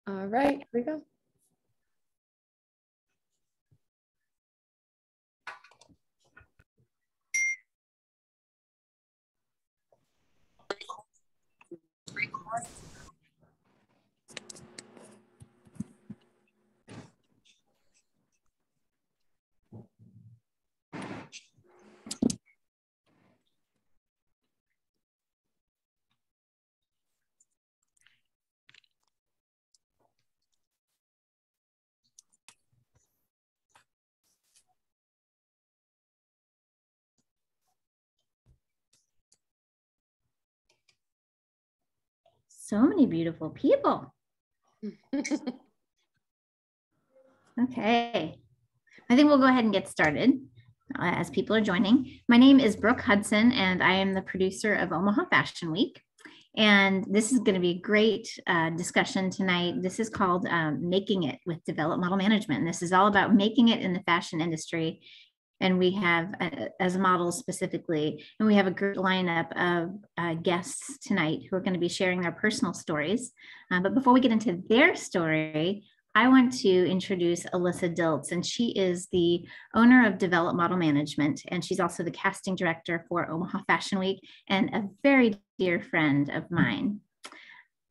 All right, here we go. So many beautiful people. Okay, I think we'll go ahead and get started as people are joining. My name is Brooke Hudson, and I am the producer of Omaha Fashion Week. And this is going to be a great discussion tonight. This is called Making It with Developed Model Management. And this is all about making it in the fashion industry. And we have, as models specifically, and we have a great lineup of guests tonight who are going to be sharing their personal stories. But before we get into their story, I want to introduce Alyssa Diltz, and she is the owner of Developed Model Management, and she's also the casting director for Omaha Fashion Week and a very dear friend of mine.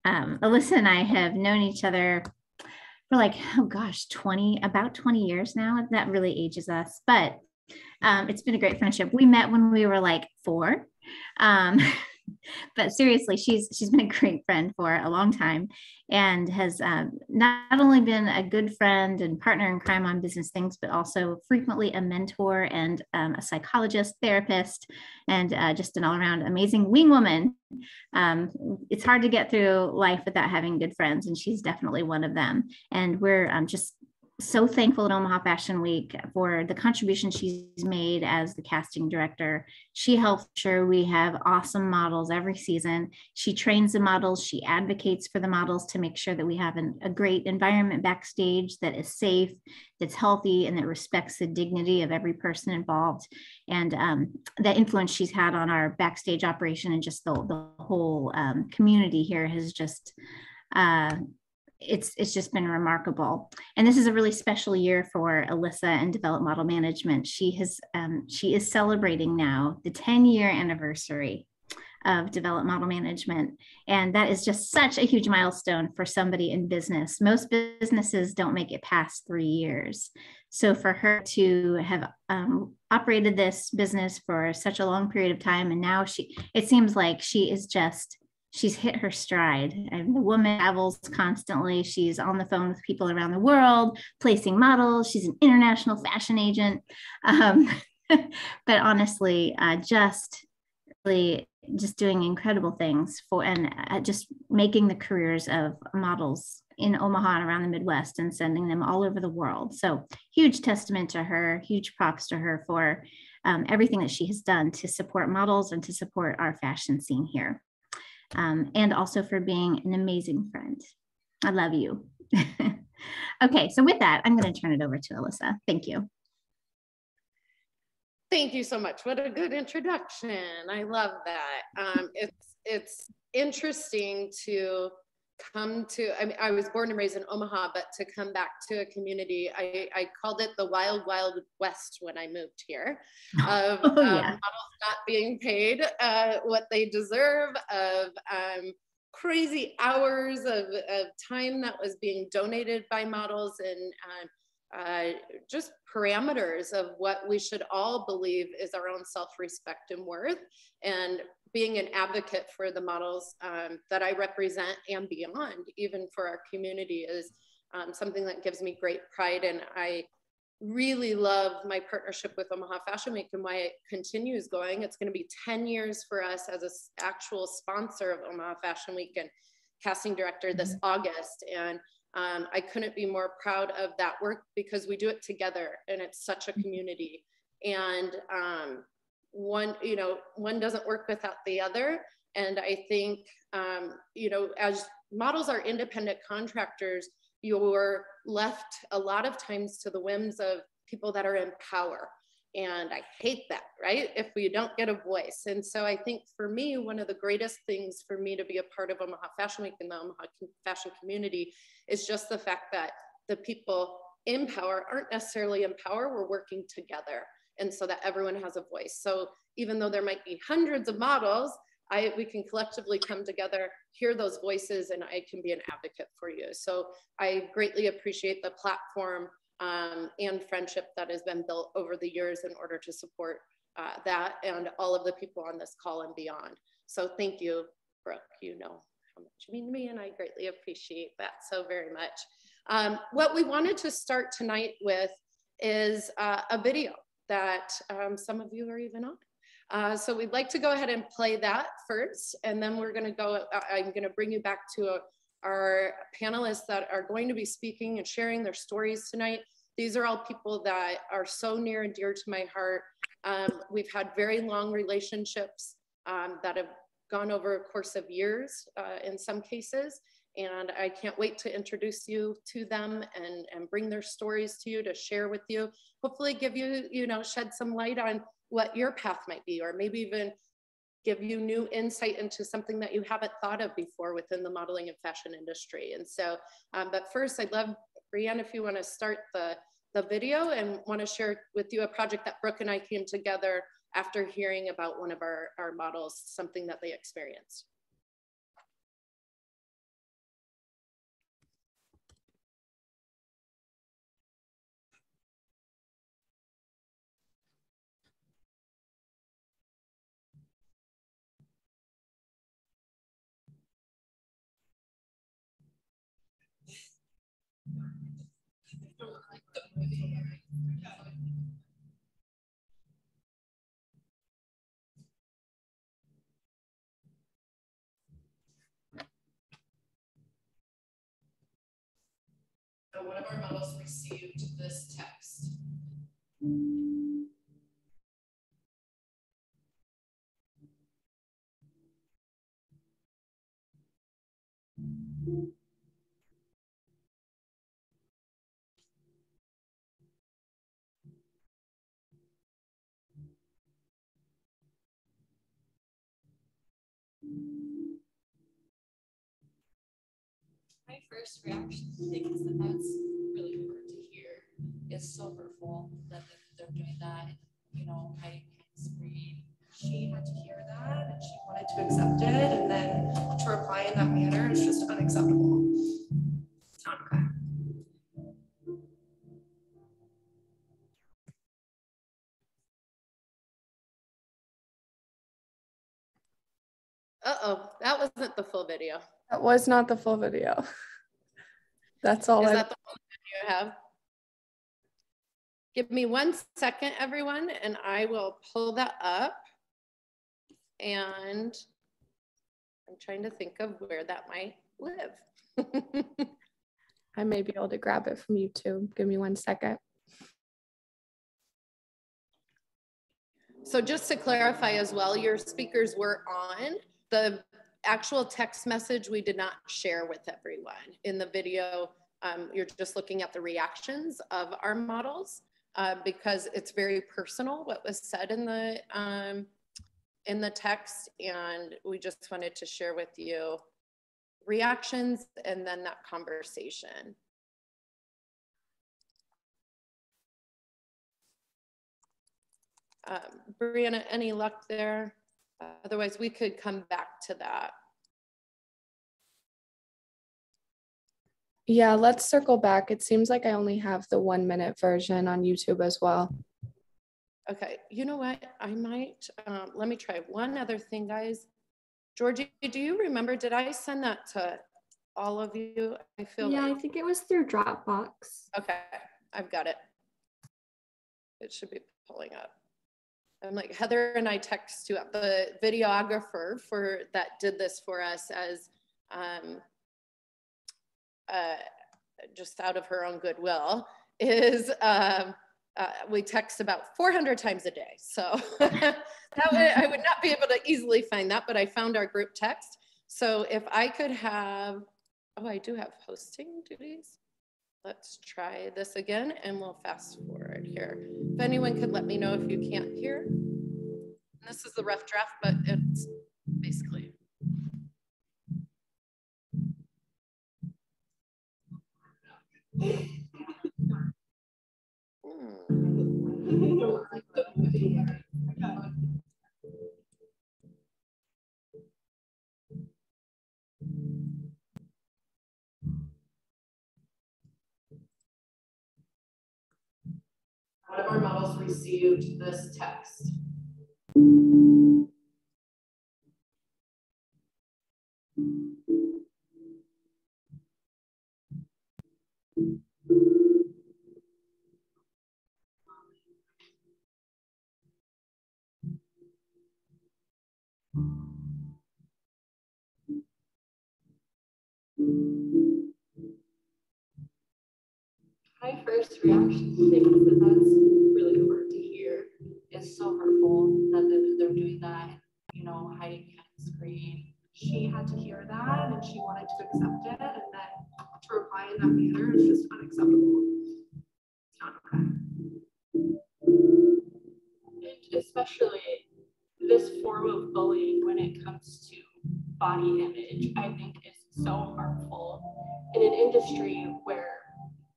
Alyssa and I have known each other for like, oh gosh, about 20 years now. That really ages us, but it's been a great friendship. We met when we were like 4. But seriously, she's been a great friend for a long time and has not only been a good friend and partner in crime on business things, but also frequently a mentor and a psychologist, therapist, and just an all-around amazing wing woman. It's hard to get through life without having good friends, and she's definitely one of them. And we're just so thankful at Omaha Fashion Week for the contribution she's made as the casting director. She helps sure we have awesome models every season. She trains the models, she advocates for the models to make sure that we have a great environment backstage that is safe, that's healthy, and that respects the dignity of every person involved. And the influence she's had on our backstage operation and just the whole community here has just it's just been remarkable. And this is a really special year for Alyssa and Developed Model Management. She is celebrating now the 10-year anniversary of Developed Model Management. And that is just such a huge milestone for somebody in business. Most businesses don't make it past 3 years. So for her to have operated this business for such a long period of time, and now it seems like she's hit her stride. And the woman travels constantly. She's on the phone with people around the world, placing models. She's an international fashion agent. But honestly, just doing incredible things and just making the careers of models in Omaha and around the Midwest and sending them all over the world. So huge testament to her, huge props to her for everything that she has done to support models and to support our fashion scene here. And also for being an amazing friend. I love you. Okay, so with that, I'm going to turn it over to Alyssa. Thank you. Thank you so much. What a good introduction. I love that. It's interesting to come to, I mean, I was born and raised in Omaha, but to come back to a community, I called it the wild, wild west when I moved here, of models not being paid what they deserve, of crazy hours of time that was being donated by models, and just parameters of what we should all believe is our own self-respect and worth. And being an advocate for the models that I represent and beyond, even for our community, is something that gives me great pride. And I really love my partnership with Omaha Fashion Week and why it continues going. It's going to be 10 years for us as an actual sponsor of Omaha Fashion Week and casting director this August. And I couldn't be more proud of that work because we do it together and it's such a community. And one doesn't work without the other. And I think, as models are independent contractors, you're left a lot of times to the whims of people that are in power. And I hate that, right? If we don't get a voice. And so I think for me, one of the greatest things for me to be a part of Omaha Fashion Week and the Omaha fashion community is just the fact that the people in power aren't necessarily in power, we're working together. And so that everyone has a voice. So even though there might be hundreds of models, we can collectively come together, hear those voices, and I can be an advocate for you. So I greatly appreciate the platform and friendship that has been built over the years in order to support that and all of the people on this call and beyond. So thank you, Brooke. You know how much you mean to me, and I greatly appreciate that so very much. What we wanted to start tonight with is a video that some of you are even on. So we'd like to go ahead and play that first, and then we're gonna go, I'm gonna bring you back to our panelists that are going to be speaking and sharing their stories tonight. These are all people that are so near and dear to my heart. We've had very long relationships that have gone over a course of years in some cases. And I can't wait to introduce you to them and bring their stories to you to share with you. Hopefully give you, shed some light on what your path might be, or maybe even give you new insight into something that you haven't thought of before within the modeling and fashion industry. And so, but first I'd love, Brianne, if you want to start the video and want to share with you a project that Brooke and I came together after hearing about one of our models, something that they experienced. One of our models received this text. My first reaction, because that's really hard to hear, is so hurtful that they're doing that. I screamed. She had to hear that and she wanted to accept it, and then to reply in that manner is just unacceptable. It's not okay. Uh-oh, that wasn't the full video. That was not the full video. That's all. Is that the full video you have? Give me 1 second, everyone, and I will pull that up. And I'm trying to think of where that might live. I may be able to grab it from YouTube. Give me 1 second. So just to clarify as well, your speakers were on. The actual text message we did not share with everyone. In the video, you're just looking at the reactions of our models because it's very personal what was said in the text, and we just wanted to share with you reactions and then that conversation. Brianna, any luck there? Otherwise, we could come back to that. Yeah, let's circle back. It seems like I only have the 1 minute version on YouTube as well. Okay, you know what? I might, let me try one other thing, guys. Georgie, do you remember, did I send that to all of you? I think it was through Dropbox. Okay, I've got it. It should be pulling up. I'm like, Heather and I text you up. The videographer that did this for us as just out of her own goodwill is we text about 400 times a day. So that way I would not be able to easily find that, but I found our group text. So if I could have, oh, I do have hosting duties. Let's try this again and we'll fast forward. here. If anyone could let me know if you can't hear. And this is the rough draft, but it's basically. One of our models received this text. My first reaction to things that's really hard to hear is so hurtful that they're doing that, you know, hiding behind the screen. She had to hear that and she wanted to accept it, and then to reply in that manner is just unacceptable. It's not okay. And especially this form of bullying when it comes to body image, I think is so harmful in an industry where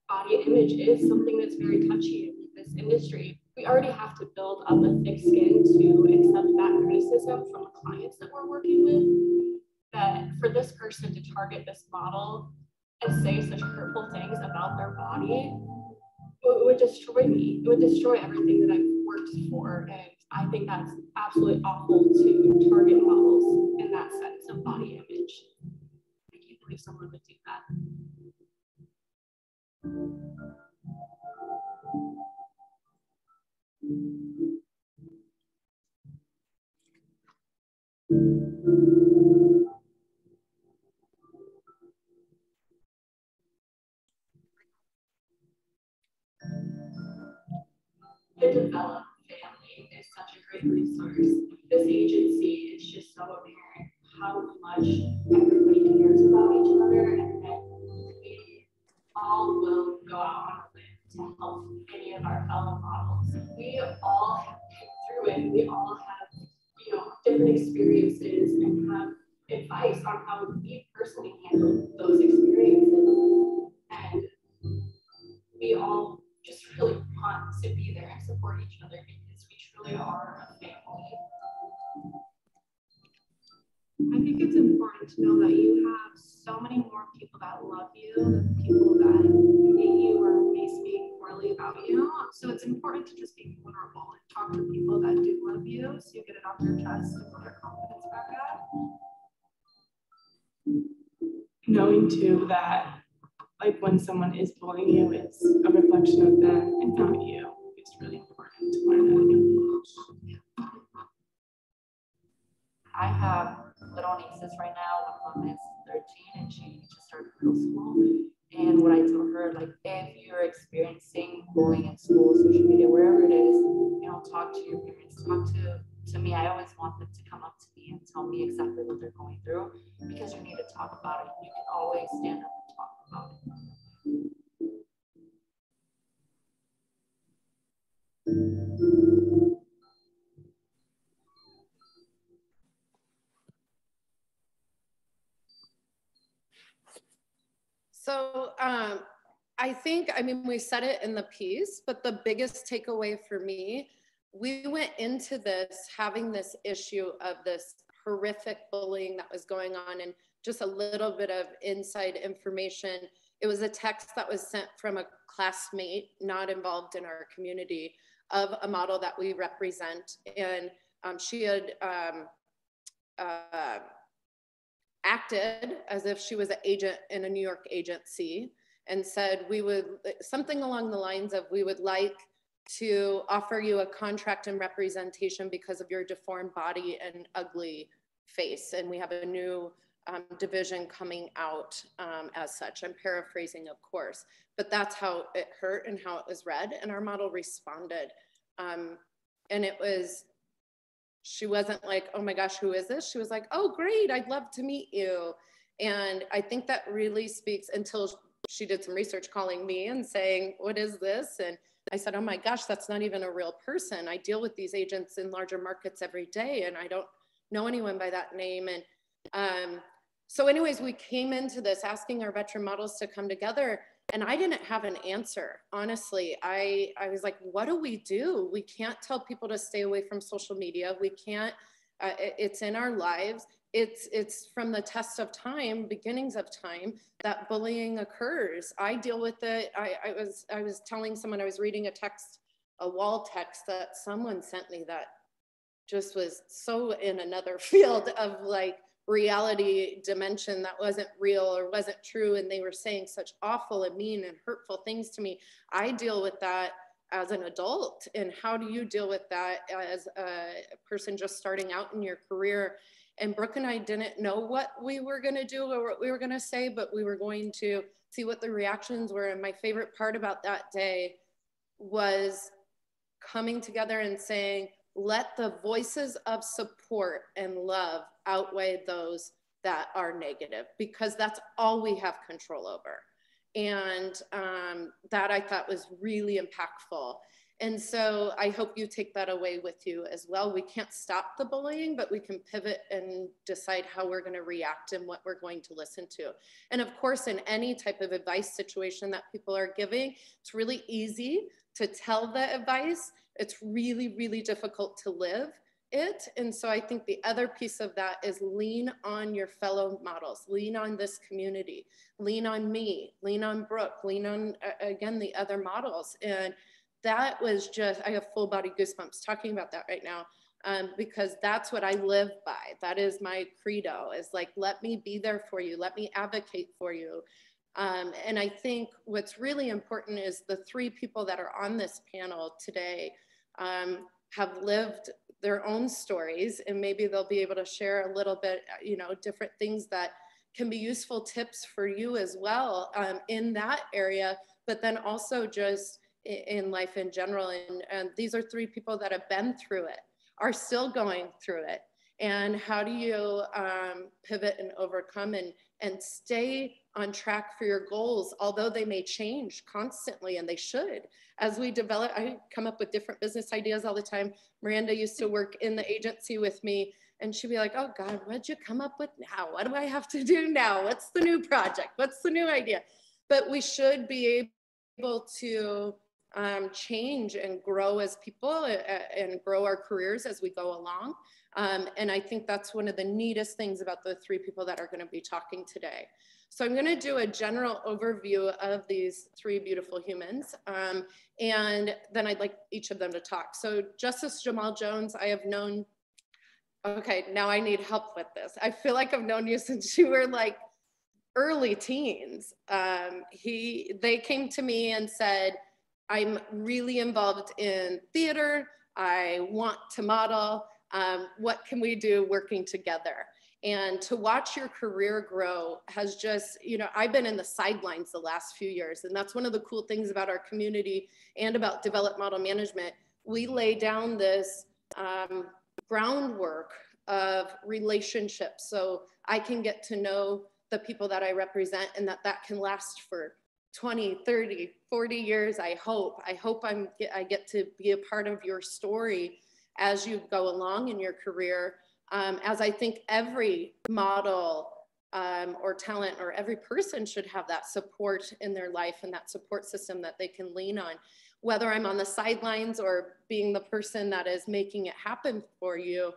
body image is something that's very touchy in this industry. We already have to build up a thick skin to accept that criticism from the clients that we're working with. That for this person to target this model and say such hurtful things about their body, it would destroy me. It would destroy everything that I've worked for. And I think that's absolutely awful to target models in that sense of body image. I can't believe someone would do that. The Develop family is such a great resource. This agency is just so apparent how much everybody cares about each other, and that we all will go out on a limb to help any of our fellow models. We all have been through it. We all have, you know, different experiences and have advice on how we personally handle those experiences. And we all just really want to be there and support each other because we truly are a family. I think it's important to know that you have so many more people that love you than people that hate you or may speak poorly about you. So it's important to just be vulnerable and talk to people that do love you so you get it off your chest and build your confidence back up. Knowing too that like when someone is bullying you, it's a reflection of them and not you. It's really important to learn that. I have little nieces right now. One of them is 13 and she just started middle school. And what I tell her, like, if you're experiencing bullying in school, social media, wherever it is, you know, talk to your parents, talk to me. I always want them to come up to me and tell me exactly what they're going through because you need to talk about it. You can always stand up and talk about it. So I mean, we said it in the piece, but the biggest takeaway for me, we went into this having this issue of this horrific bullying that was going on, and just a little bit of inside information. It was a text that was sent from a classmate not involved in our community of a model that we represent. And she had acted as if she was an agent in a New York agency and said, we would, something along the lines of, we would like to offer you a contract and representation because of your deformed body and ugly face. And we have a new division coming out as such. I'm paraphrasing, of course, but that's how it hurt and how it was read. And our model responded. And it was, she wasn't like, oh my gosh, who is this? She was like, oh, great, I'd love to meet you. And I think that really speaks, until she did some research calling me and saying, what is this? And I said, oh my gosh, that's not even a real person. I deal with these agents in larger markets every day, and I don't know anyone by that name. And so anyways, we came into this asking our veteran models to come together, and I didn't have an answer. Honestly, I was like, what do? We can't tell people to stay away from social media. We can't, it's in our lives. It's from the test of time, beginnings of time, that bullying occurs. I deal with it. I was telling someone, I was reading a wall text that someone sent me that just was so in another field of like reality dimension that wasn't real or wasn't true. And they were saying such awful and mean and hurtful things to me. I deal with that as an adult. And how do you deal with that as a person just starting out in your career? And Brooke and I didn't know what we were going to do or what we were going to say, but we were going to see what the reactions were. And my favorite part about that day was coming together and saying, let the voices of support and love outweigh those that are negative, because that's all we have control over. And that I thought was really impactful. And so I hope you take that away with you as well. We can't stop the bullying, but we can pivot and decide how we're going to react and what we're going to listen to. And of course, in any type of advice situation that people are giving, it's really easy to tell the advice. It's really, really difficult to live it. And so I think the other piece of that is lean on your fellow models, lean on this community, lean on me, lean on Brooke, lean on, again, the other models. And that was just, I have full body goosebumps talking about that right now, because that's what I live by. That is my credo, is like, let me be there for you. Let me advocate for you. And I think what's really important is the three people that are on this panel today have lived their own stories, and maybe they'll be able to share a little bit, different things that can be useful tips for you as well in that area, but then also just in life in general. And these are three people that have been through it, are still going through it. And how do you pivot and overcome and stay on track for your goals, although they may change constantly, and they should. As we develop, I come up with different business ideas all the time. Miranda used to work in the agency with me, and she'd be like, oh God, what'd you come up with now? What do I have to do now? What's the new project? What's the new idea? But we should be able to change and grow as people and grow our careers as we go along. And I think that's one of the neatest things about the three people that are going to be talking today. So I'm going to do a general overview of these three beautiful humans. And then I'd like each of them to talk. So Justice Jamal Jones, I have known, okay, now I need help with this. I feel like I've known you since you were like early teens. They came to me and said, I'm really involved in theater. I want to model. What can we do working together? And to watch your career grow has just, I've been in the sidelines the last few years. And that's one of the cool things about our community and about Develop Model Management. We lay down this groundwork of relationships, so I can get to know the people that I represent, and that can last for 20, 30, 40 years, I hope. I hope I get to be a part of your story as you go along in your career, as I think every model or talent or every person should have that support in their life and that support system that they can lean on. Whether I'm on the sidelines or being the person that is making it happen for you,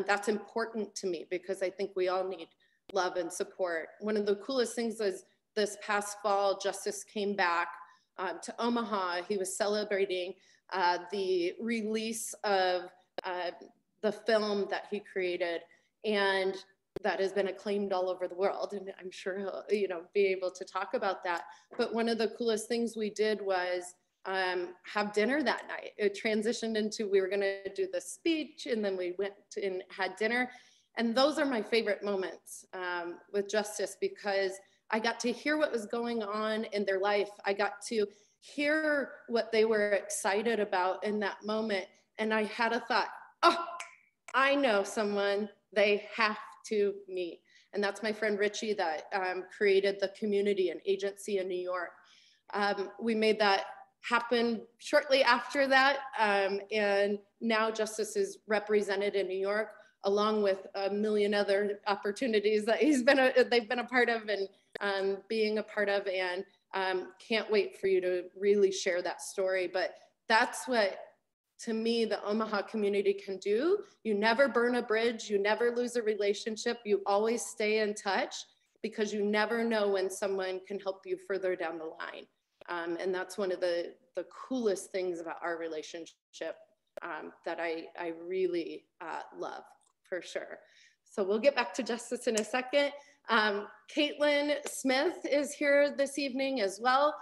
that's important to me, because I think we all need love and support. One of the coolest things is this past fall, Justice came back to Omaha. He was celebrating the release of the film that he created, and that has been acclaimed all over the world. And I'm sure he'll, be able to talk about that. But one of the coolest things we did was have dinner that night. It transitioned into, we were going to do the speech, and then we went and had dinner. And those are my favorite moments with Justice, because I got to hear what was going on in their life. I got to hear what they were excited about in that moment. And I had a thought, oh, I know someone they have to meet. And that's my friend Richie that created the community and agency in New York. We made that happened shortly after that. And now Justice is represented in New York, along with a million other opportunities that they've been a part of and being a part of, and can't wait for you to really share that story. But that's what, to me, the Omaha community can do. You never burn a bridge, you never lose a relationship, you always stay in touch, because you never know when someone can help you further down the line. And that's one of the coolest things about our relationship that I really love, for sure. So we'll get back to Justice in a second. Katelyn Smith is here this evening as well.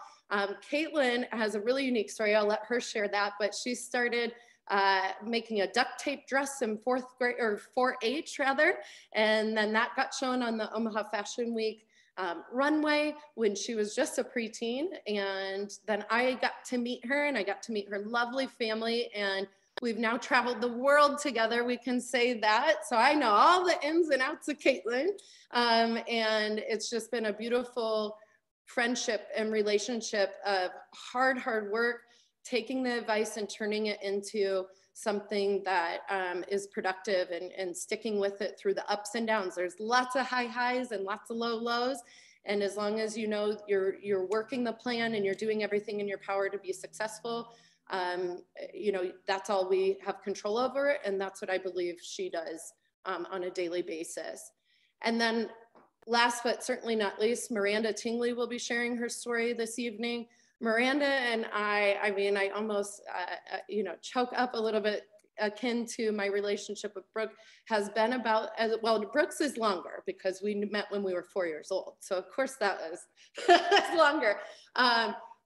Katelyn has a really unique story. I'll let her share that, but she started making a duct tape dress in 4th grade, or 4-H rather. And then that got shown on the Omaha Fashion Week runway when she was just a preteen. And then I got to meet her, and I got to meet her lovely family. And we've now traveled the world together, we can say that. So I know all the ins and outs of Katelyn. And it's just been a beautiful friendship and relationship of hard work, taking the advice and turning it into something that is productive, and sticking with it through the ups and downs. There's lots of high highs and lots of low lows. And as long as you know you're working the plan and you're doing everything in your power to be successful, you know, that's all we have control over. And that's what I believe she does on a daily basis. And then last but certainly not least, Miranda Tingley will be sharing her story this evening. Miranda and I mean, I almost, you know, choke up a little bit, akin to my relationship with Brooke, has been about, well, Brooke's is longer because we met when we were 4 years old. So of course that was longer.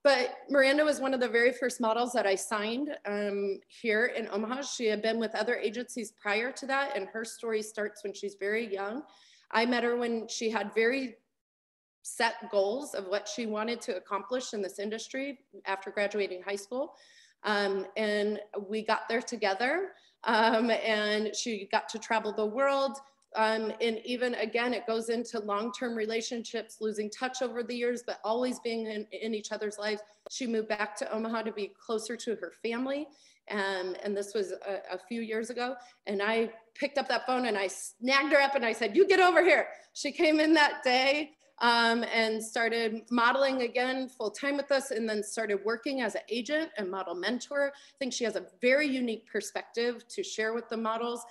But Miranda was one of the very first models that I signed here in Omaha. She had been with other agencies prior to that, and her story starts when she's very young. I met her when she had very set goals of what she wanted to accomplish in this industry after graduating high school. And we got there together, and she got to travel the world. And even again, it goes into long-term relationships, losing touch over the years, but always being in each other's lives. She moved back to Omaha to be closer to her family. And this was a few years ago. And I picked up that phone and I snagged her up and I said, "You get over here." She came in that day and started modeling again full-time with us, and then started working as an agent and model mentor. I think she has a very unique perspective to share with the models,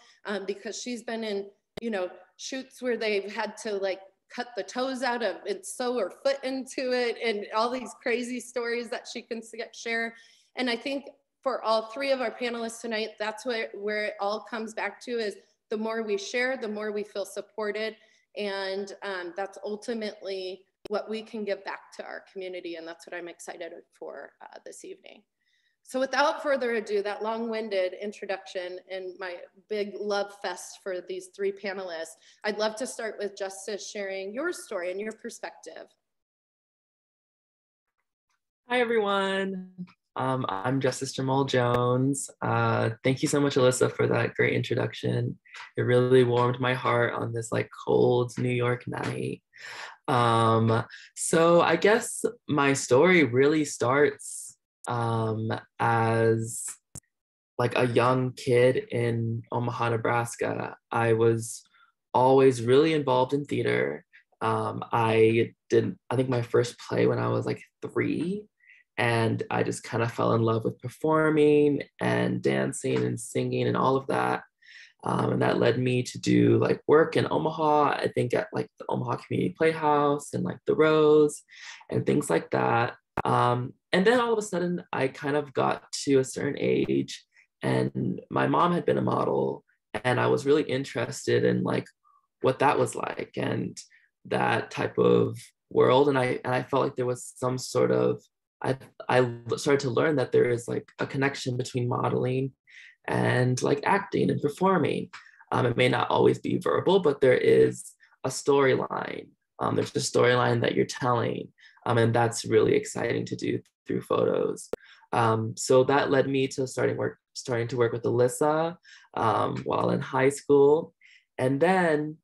because she's been in, you know, shoots where they've had to like cut the toes out of and sew her foot into it, and all these crazy stories that she can share. And I think for all three of our panelists tonight, that's where it all comes back to, is the more we share, the more we feel supported. And that's ultimately what we can give back to our community. And that's what I'm excited for this evening. So without further ado, that long-winded introduction and my big love fest for these three panelists, I'd love to start with Justice sharing your story and your perspective. Hi, everyone. I'm Justice Jamal Jones. Thank you so much, Alyssa, for that great introduction. It really warmed my heart on this like cold New York night. So I guess my story really starts as like a young kid in Omaha, Nebraska. I was always really involved in theater. I think my first play when I was like 3. And I just kind of fell in love with performing and dancing and singing and all of that. And that led me to do like work in Omaha, I think at like the Omaha Community Playhouse and like the Rose and things like that. And then all of a sudden I kind of got to a certain age, and my mom had been a model, and I was really interested in like what that was like and that type of world. And I felt like there was some sort of, I started to learn that there is like a connection between modeling and like acting and performing. It may not always be verbal, but there is a storyline. There's a storyline that you're telling, and that's really exciting to do through photos. So that led me to starting to work with Alyssa while in high school. And then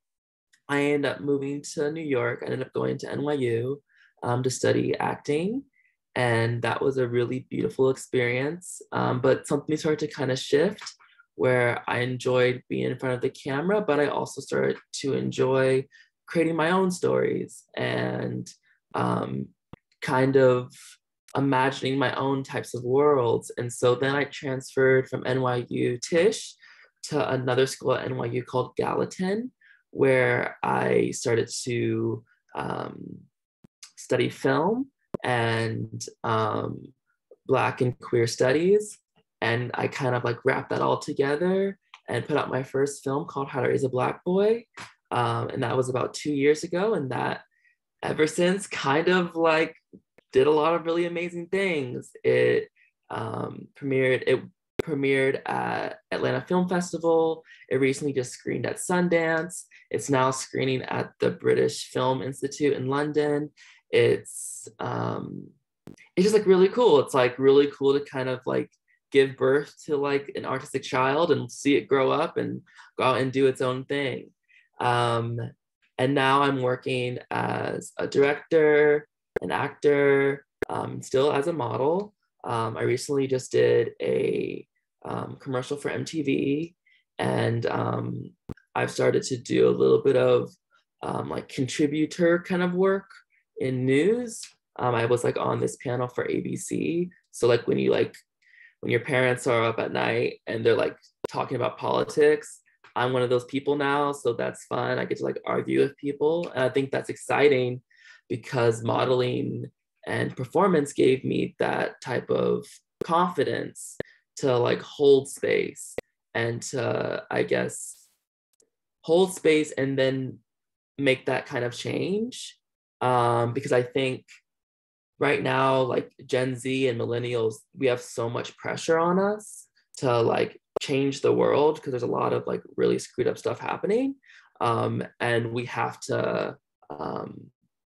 I ended up moving to New York. I ended up going to NYU to study acting. And that was a really beautiful experience. But something started to kind of shift where I enjoyed being in front of the camera, but I also started to enjoy creating my own stories and kind of imagining my own types of worlds. And so then I transferred from NYU Tisch to another school at NYU called Gallatin, where I started to study film and Black and queer studies. And I kind of like wrapped that all together and put out my first film called How to Raise a Black Boy. And that was about 2 years ago. And that ever since kind of like did a lot of really amazing things. It premiered at Atlanta Film Festival. It recently just screened at Sundance. It's now screening at the British Film Institute in London. It's just like really cool. It's like really cool to kind of like give birth to like an artistic child and see it grow up and go out and do its own thing. And now I'm working as a director, an actor, still as a model. I recently just did a commercial for MTV, and I've started to do a little bit of like contributor kind of work in news. I was like on this panel for ABC. So like when your parents are up at night and they're like talking about politics, I'm one of those people now. So that's fun. I get to like argue with people. And I think that's exciting because modeling and performance gave me that type of confidence to like hold space and to, I guess, hold space and then make that kind of change. Because I think right now, like Gen Z and millennials, we have so much pressure on us to like change the world because there's a lot of like really screwed up stuff happening. And we have to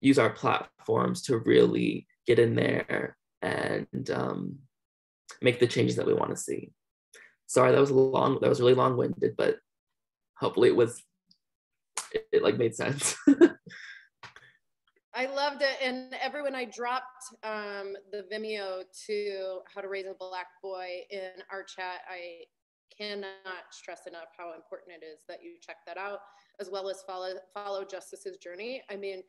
use our platforms to really get in there and make the changes that we want to see. Sorry, that was really long-winded, but hopefully it like made sense. I loved it. And everyone, I dropped the Vimeo to How to Raise a Black Boy in our chat. I cannot stress enough how important it is that you check that out, as well as follow Justice's journey. I mean,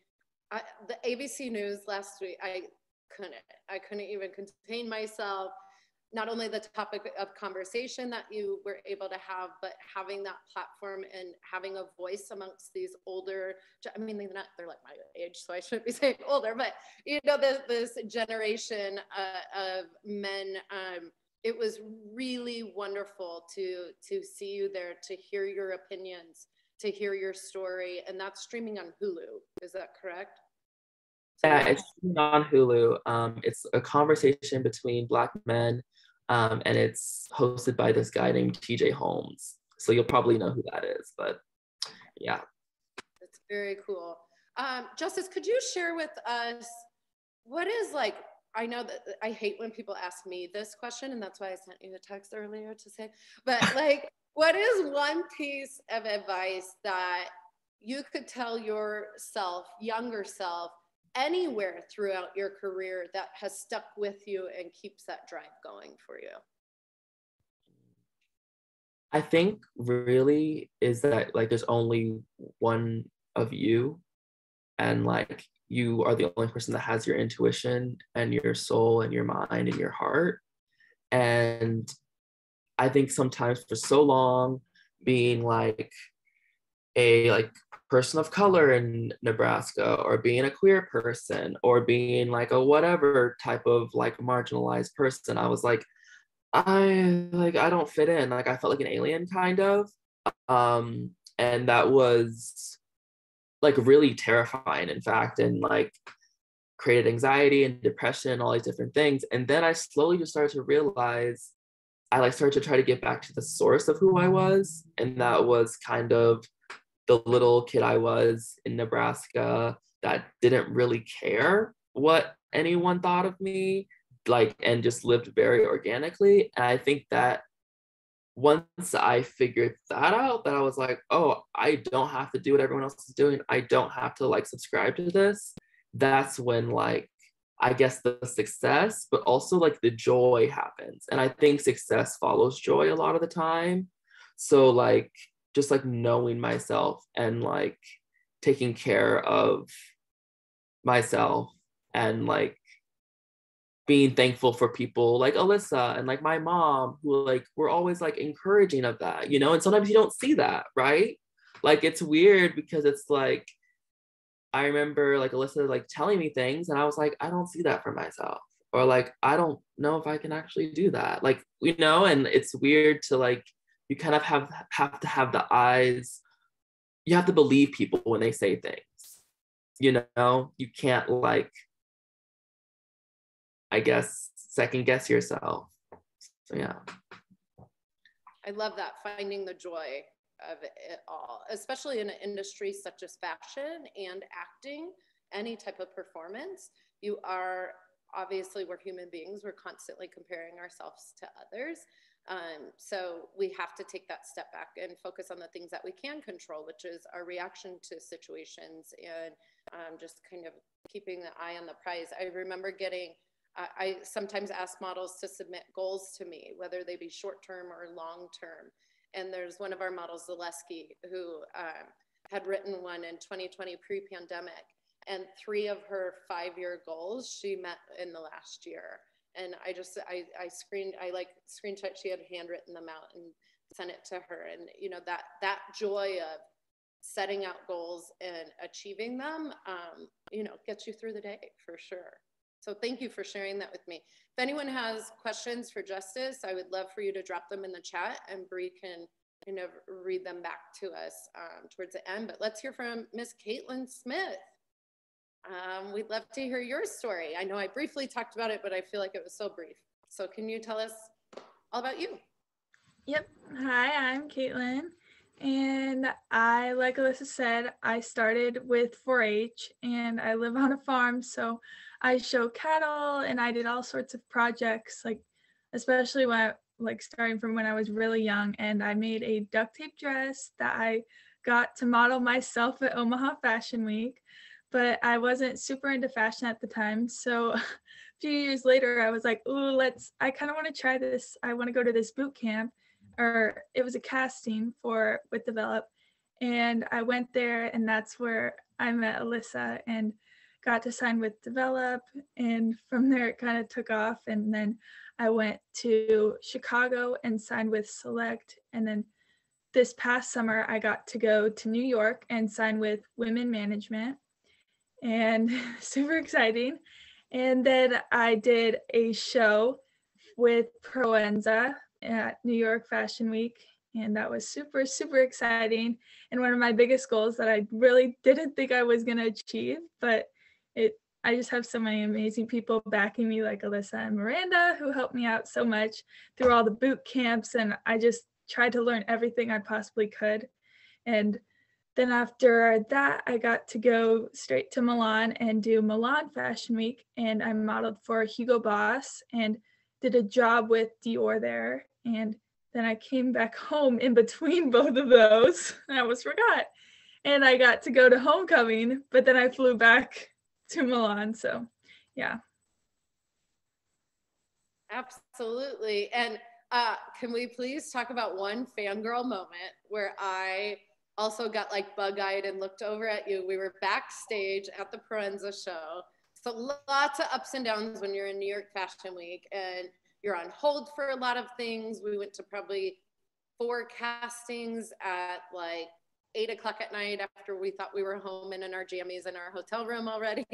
the ABC News last week, I couldn't even contain myself. Not only the topic of conversation that you were able to have, but having that platform and having a voice amongst these older, I mean, they're like my age, so I shouldn't be saying older, but you know, this generation of men. It was really wonderful to see you there, to hear your opinions, to hear your story, and that's streaming on Hulu. Is that correct? Yeah, it's on Hulu. It's a conversation between Black men, and it's hosted by this guy named TJ Holmes. So you'll probably know who that is, but yeah. That's very cool. Justice, could you share with us what is like, I know that I hate when people ask me this question, and that's why I sent you a text earlier to say, but like, what is one piece of advice that you could tell yourself, younger self, anywhere throughout your career that has stuck with you and keeps that drive going for you? I think really is that like there's only one of you, and like you are the only person that has your intuition and your soul and your mind and your heart. And I think sometimes for so long being like a person of color in Nebraska, or being a queer person, or being like a whatever type of like marginalized person, I was like, I don't fit in. Like I felt like an alien kind of. And that was like really terrifying, in fact, and like created anxiety and depression and all these different things. And then I slowly just started to realize I like started to try to get back to the source of who I was. And that was kind of the little kid I was in Nebraska that didn't really care what anyone thought of me, like, and just lived very organically. And I think that once I figured that out, that I was like, oh, I don't have to do what everyone else is doing. I don't have to like subscribe to this. That's when like I guess the success, but also like the joy happens. And I think success follows joy a lot of the time. So like just like knowing myself and like taking care of myself and like being thankful for people like Alyssa and like my mom who like were always like encouraging of that, you know, and sometimes you don't see that, right? Like it's weird because it's like I remember like Alyssa like telling me things and I was like, I don't see that for myself. Or like, I don't know if I can actually do that. Like, you know, and it's weird to like, you kind of have to have the eyes, you have to believe people when they say things. You know, you can't like, I guess, second guess yourself. So yeah. I love that, finding the joy of it all, especially in an industry such as fashion and acting, any type of performance. You are, obviously, we're human beings. We're constantly comparing ourselves to others. So we have to take that step back and focus on the things that we can control, which is our reaction to situations and just kind of keeping the eye on the prize. I remember getting, I sometimes ask models to submit goals to me, whether they be short-term or long-term. And there's one of our models, Zaleski, who had written one in 2020 pre-pandemic, and 3 of her 5-year goals she met in the last year. And I screenshot, she had handwritten them out and sent it to her. And you know, that joy of setting out goals and achieving them, you know, gets you through the day for sure. So thank you for sharing that with me. If anyone has questions for Justice, I would love for you to drop them in the chat and Bree can kind of read them back to us towards the end. But let's hear from Miss Katelyn Smith. We'd love to hear your story. I know I briefly talked about it, but I feel like it was so brief. So can you tell us all about you? Yep. Hi, I'm Katelyn. And I, like Alyssa said, I started with 4-H and I live on a farm. So I show cattle and I did all sorts of projects, like especially when starting from when I was really young. And I made a duct tape dress that I got to model myself at Omaha Fashion Week, but I wasn't super into fashion at the time. So a few years later, I was like, ooh, I kind of want to try this. I want to go to this boot camp. Or it was a casting with Develop, and I went there, and that's where I met Alyssa and got to sign with Develop, and from there it kind of took off. And then I went to Chicago and signed with Select, and then this past summer I got to go to New York and sign with Women Management, and super exciting. And then I did a show with Proenza at New York Fashion Week, and that was super, super exciting, and one of my biggest goals that I really didn't think I was going to achieve, but I just have so many amazing people backing me, like Alyssa and Miranda, who helped me out so much through all the boot camps, and I just tried to learn everything I possibly could. And then after that, I got to go straight to Milan and do Milan Fashion Week, and I modeled for Hugo Boss and did a job with Dior there. And then I came back home in between both of those. I almost forgot. And I got to go to homecoming, but then I flew back to Milan. So yeah. Absolutely. And can we please talk about one fangirl moment where I also got like bug-eyed and looked over at you? We were backstage at the Proenza show. So lots of ups and downs when you're in New York Fashion Week and you're on hold for a lot of things. We went to probably 4 castings at like 8 o'clock at night after we thought we were home and in our jammies in our hotel room already.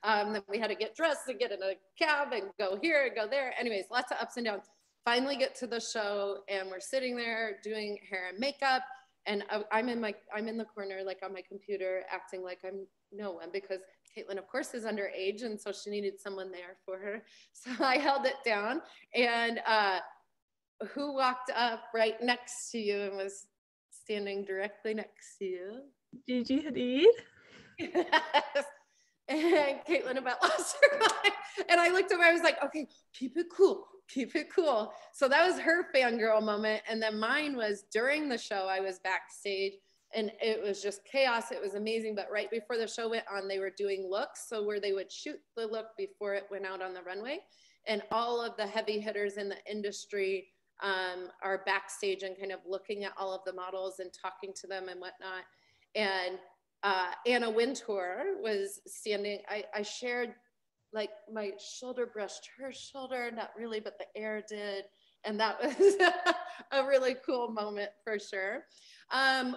Then we had to get dressed and get in a cab and go here and go there. Anyways, lots of ups and downs. Finally get to the show and we're sitting there doing hair and makeup. And I'm in the corner, like on my computer, acting like I'm no one, because Katelyn, of course, is underage, and so she needed someone there for her. So I held it down, and who walked up right next to you and was standing directly next to you? Gigi Hadid. Yes. And Katelyn about lost her mind. And I looked over, I was like, okay, keep it cool. Keep it cool. So that was her fangirl moment. And then mine was during the show, I was backstage and it was just chaos. It was amazing. But right before the show went on, they were doing looks. So where they would shoot the look before it went out on the runway. And all of the heavy hitters in the industry are backstage and kind of looking at all of the models and talking to them and whatnot. And Anna Wintour was standing, I shared like my shoulder brushed her shoulder, not really, but the air did. And that was a really cool moment for sure.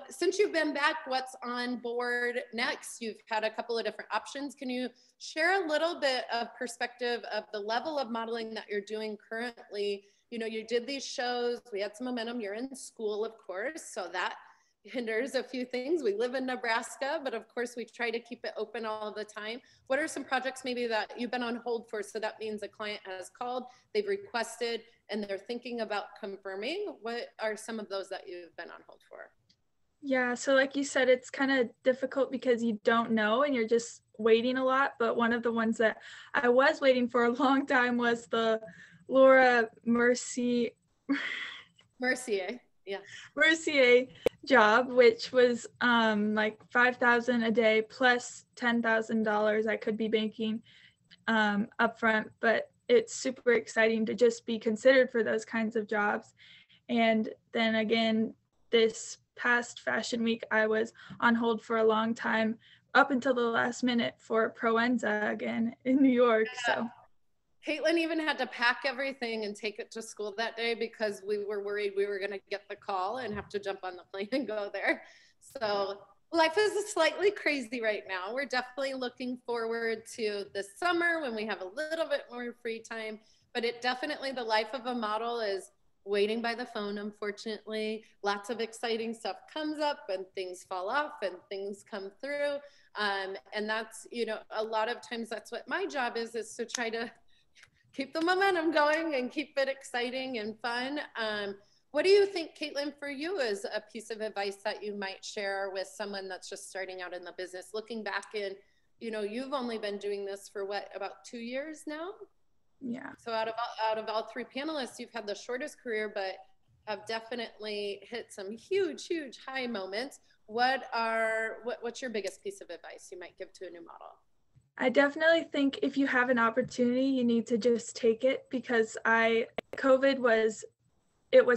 Since you've been back, what's on board next? You've had a couple of different options. Can you share a little bit of perspective of the level of modeling that you're doing currently? You know, you did these shows, we had some momentum, you're in school, of course, so that hinders a few things. We live in Nebraska, but of course we try to keep it open all the time. What are some projects maybe that you've been on hold for? So that means a client has called, they've requested, and they're thinking about confirming. What are some of those that you've been on hold for? Yeah, so like you said, it's kind of difficult because you don't know and you're just waiting a lot. But one of the ones that I was waiting for a long time was the Laura Mercier job, which was like $5,000 a day plus $10,000 I could be making upfront. But it's super exciting to just be considered for those kinds of jobs. And then again, this past fashion week, I was on hold for a long time up until the last minute for Proenza again in New York. Yeah. So Katelyn even had to pack everything and take it to school that day because we were worried we were going to get the call and have to jump on the plane and go there. So life is slightly crazy right now. We're definitely looking forward to this summer when we have a little bit more free time, but it definitely, the life of a model is waiting by the phone, unfortunately. Lots of exciting stuff comes up and things fall off and things come through. And that's, you know, a lot of times that's what my job is to try to keep the momentum going and keep it exciting and fun. What do you think, Katelyn, for you is a piece of advice that you might share with someone that's just starting out in the business? Looking back in, you know, you've only been doing this for what, about 2 years now? yeah. So out of all three panelists, you've had the shortest career, but have definitely hit some huge high moments. What's your biggest piece of advice you might give to a new model? I definitely think if you have an opportunity, you need to just take it, because COVID was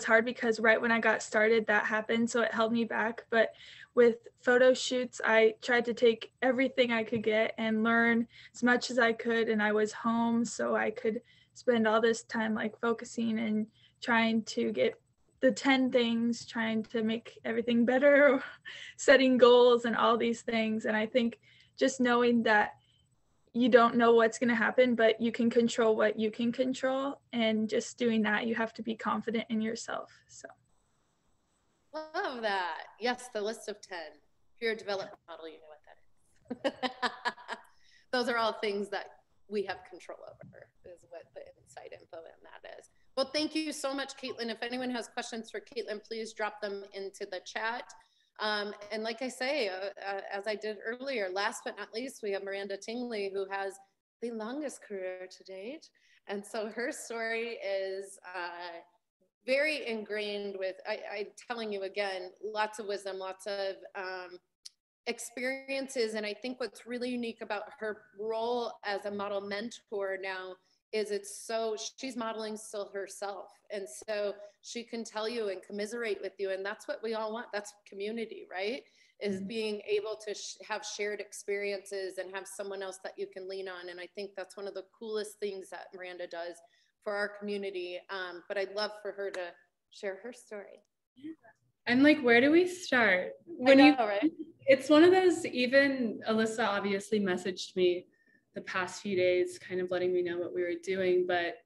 hard because right when I got started, that happened. So it held me back. But with photo shoots, I tried to take everything I could get and learn as much as I could. And I was home, so I could spend all this time like focusing and trying to get the 10 things, trying to make everything better, setting goals and all these things. And I think just knowing that you don't know what's going to happen, but you can control what you can control. And just doing that, you have to be confident in yourself. So. Love that. Yes, the list of 10. If you're a development model, you know what that is. Those are all things that we have control over, is what the inside info in that is. Well, thank you so much, Katelyn. If anyone has questions for Katelyn, please drop them into the chat. And like I say, as I did earlier, last but not least, we have Miranda Tingley, who has the longest career to date. And so her story is very ingrained with, I'm telling you again, lots of wisdom, lots of experiences. And I think what's really unique about her role as a model mentor now is she's modeling still herself. And so she can tell you and commiserate with you. And that's what we all want. That's community, right? Is being able to have shared experiences and have someone else that you can lean on. And I think that's one of the coolest things that Miranda does for our community. But I'd love for her to share her story. And like, where do we start? Right? It's one of those, even Alyssa obviously messaged me the past few days, kind of letting me know what we were doing, but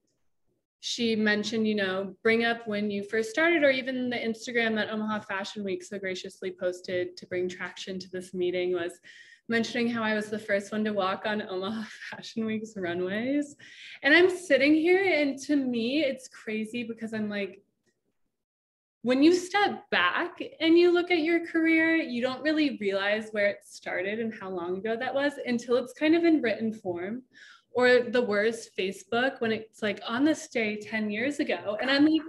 she mentioned, you know, bring up when you first started, or even the Instagram that Omaha Fashion Week so graciously posted to bring traction to this meeting, was mentioning how I was the first one to walk on Omaha Fashion Week's runways. And I'm sitting here, and to me, it's crazy because I'm like, when you step back and you look at your career, you don't really realize where it started and how long ago that was until it's kind of in written form. Or the worst, Facebook, when it's like, on this day 10 years ago. And I'm like,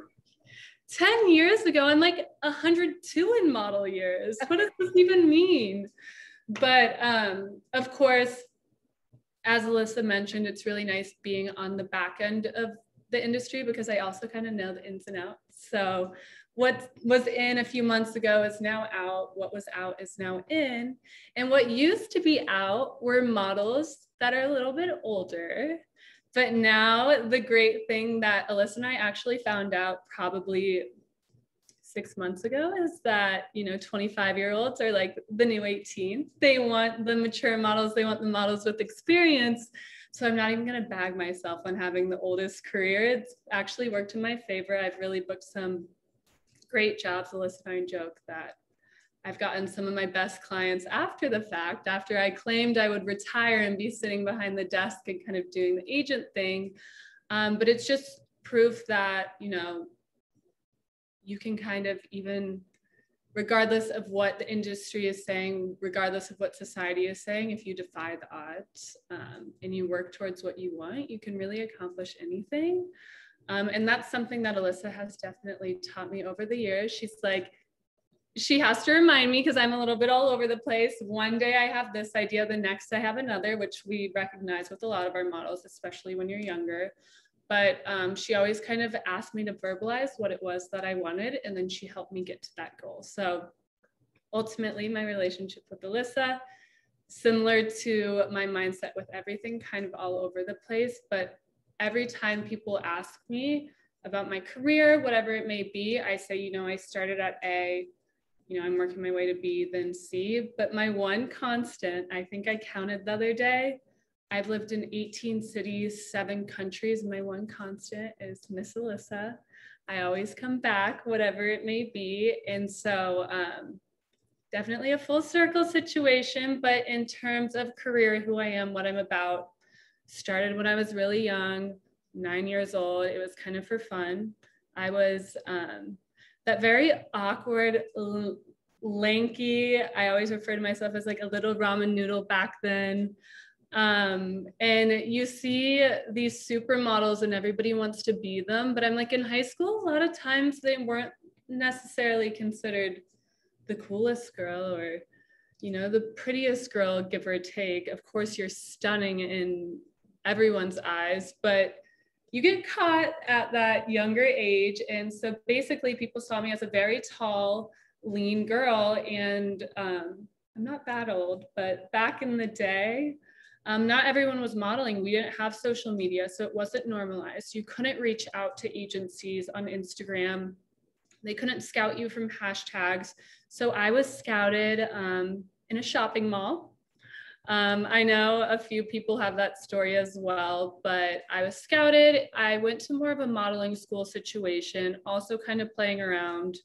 10 years ago, I'm like 102 in model years. What does this even mean? But of course, as Alyssa mentioned, it's really nice being on the back end of the industry because I also kind of know the ins and outs. So what was in a few months ago is now out. What was out is now in. And what used to be out were models that are a little bit older. But now the great thing that Alyssa and I actually found out probably 6 months ago is that, 25-year-olds are like the new 18. They want the mature models. They want the models with experience. So I'm not even going to bag myself on having the oldest career. It's actually worked in my favor. I've really booked some great jobs. Alyssa and I joke that I've gotten some of my best clients after the fact, after I claimed I would retire and be sitting behind the desk and kind of doing the agent thing. But it's just proof that, you can kind of, even regardless of what the industry is saying, regardless of what society is saying, if you defy the odds and you work towards what you want, you can really accomplish anything. And that's something that Alyssa has definitely taught me over the years. She's like, she has to remind me because I'm a little bit all over the place. One day I have this idea, the next I have another, which we recognize with a lot of our models, especially when you're younger. But she always kind of asked me to verbalize what it was that I wanted, and then she helped me get to that goal. So ultimately, my relationship with Alyssa, similar to my mindset with everything, kind of all over the place. But every time people ask me about my career, whatever it may be, I say, I started at A, I'm working my way to B, then C. But my one constant, I think I counted the other day, I've lived in 18 cities, 7 countries. My one constant is Miss Alyssa. I always come back, whatever it may be. And so definitely a full circle situation, but in terms of career, who I am, what I'm about, started when I was really young, 9 years old. It was kind of for fun. I was that very awkward, lanky, I always refer to myself as like a little ramen noodle back then. And you see these supermodels and everybody wants to be them, but I'm like, in high school, a lot of times they weren't necessarily considered the coolest girl or, the prettiest girl, give or take. Of course, you're stunning in everyone's eyes, but you get caught at that younger age. And so basically people saw me as a very tall, lean girl. And I'm not that old, but back in the day, not everyone was modeling. We didn't have social media, so it wasn't normalized. You couldn't reach out to agencies on Instagram. They couldn't scout you from hashtags. So I was scouted in a shopping mall. I know a few people have that story as well, but I was scouted. I went to more of a modeling school situation, also kind of playing around,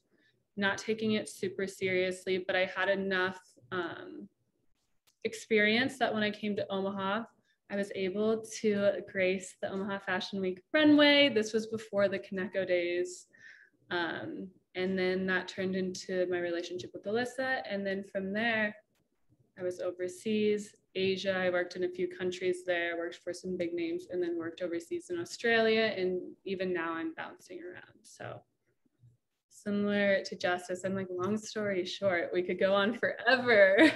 not taking it super seriously, but I had enough experience that when I came to Omaha, I was able to grace the Omaha Fashion Week runway. This was before the Kaneko days. And then that turned into my relationship with Alyssa. And then from there, I was overseas, Asia. I worked in a few countries there, worked for some big names, and then worked overseas in Australia. And even now I'm bouncing around. So similar to Justice, I'm like, long story short, we could go on forever.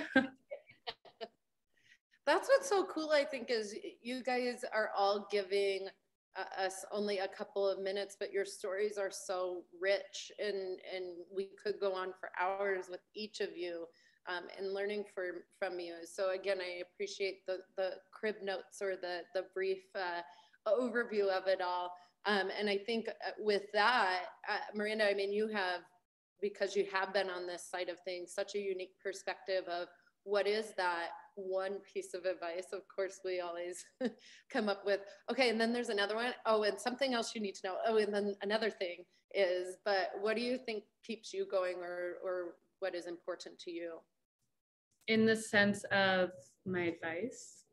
That's what's so cool, I think, is you guys are all giving us only a couple of minutes, but your stories are so rich, and we could go on for hours with each of you and learning from you. So again, I appreciate the crib notes or the brief overview of it all. And I think with that, Miranda, I mean, you have, because you have been on this side of things, such a unique perspective of what is that one piece of advice. Of course, we always come up with, okay, and then there's another one. Oh, and something else you need to know. Oh, and then another thing is, but what do you think keeps you going, or what is important to you? In the sense of my advice?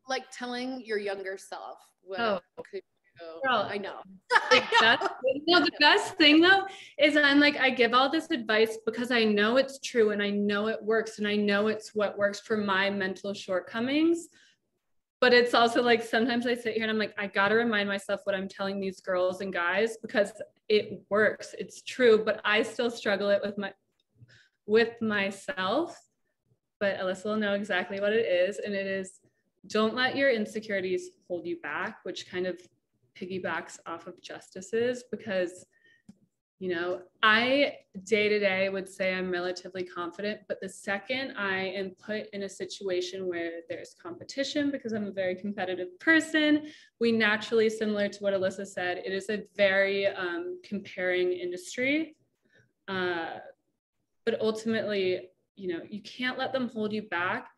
Like telling your younger self. Oh, could you, girl, I know. The best thing though is I'm like, I give all this advice because I know it's true and I know it works and I know it's what works for my mental shortcomings. But it's also like, sometimes I sit here and I'm like, I got to remind myself what I'm telling these girls and guys, because it works. It's true, but I still struggle it with myself. But Alyssa will know exactly what it is. And it is, don't let your insecurities hold you back, which kind of piggybacks off of Justice's, because, you know, I day to day would say I'm relatively confident, but the second I am put in a situation where there's competition, because I'm a very competitive person, we naturally, similar to what Alyssa said, it is a very comparing industry. But ultimately, you know, you can't let them hold you back,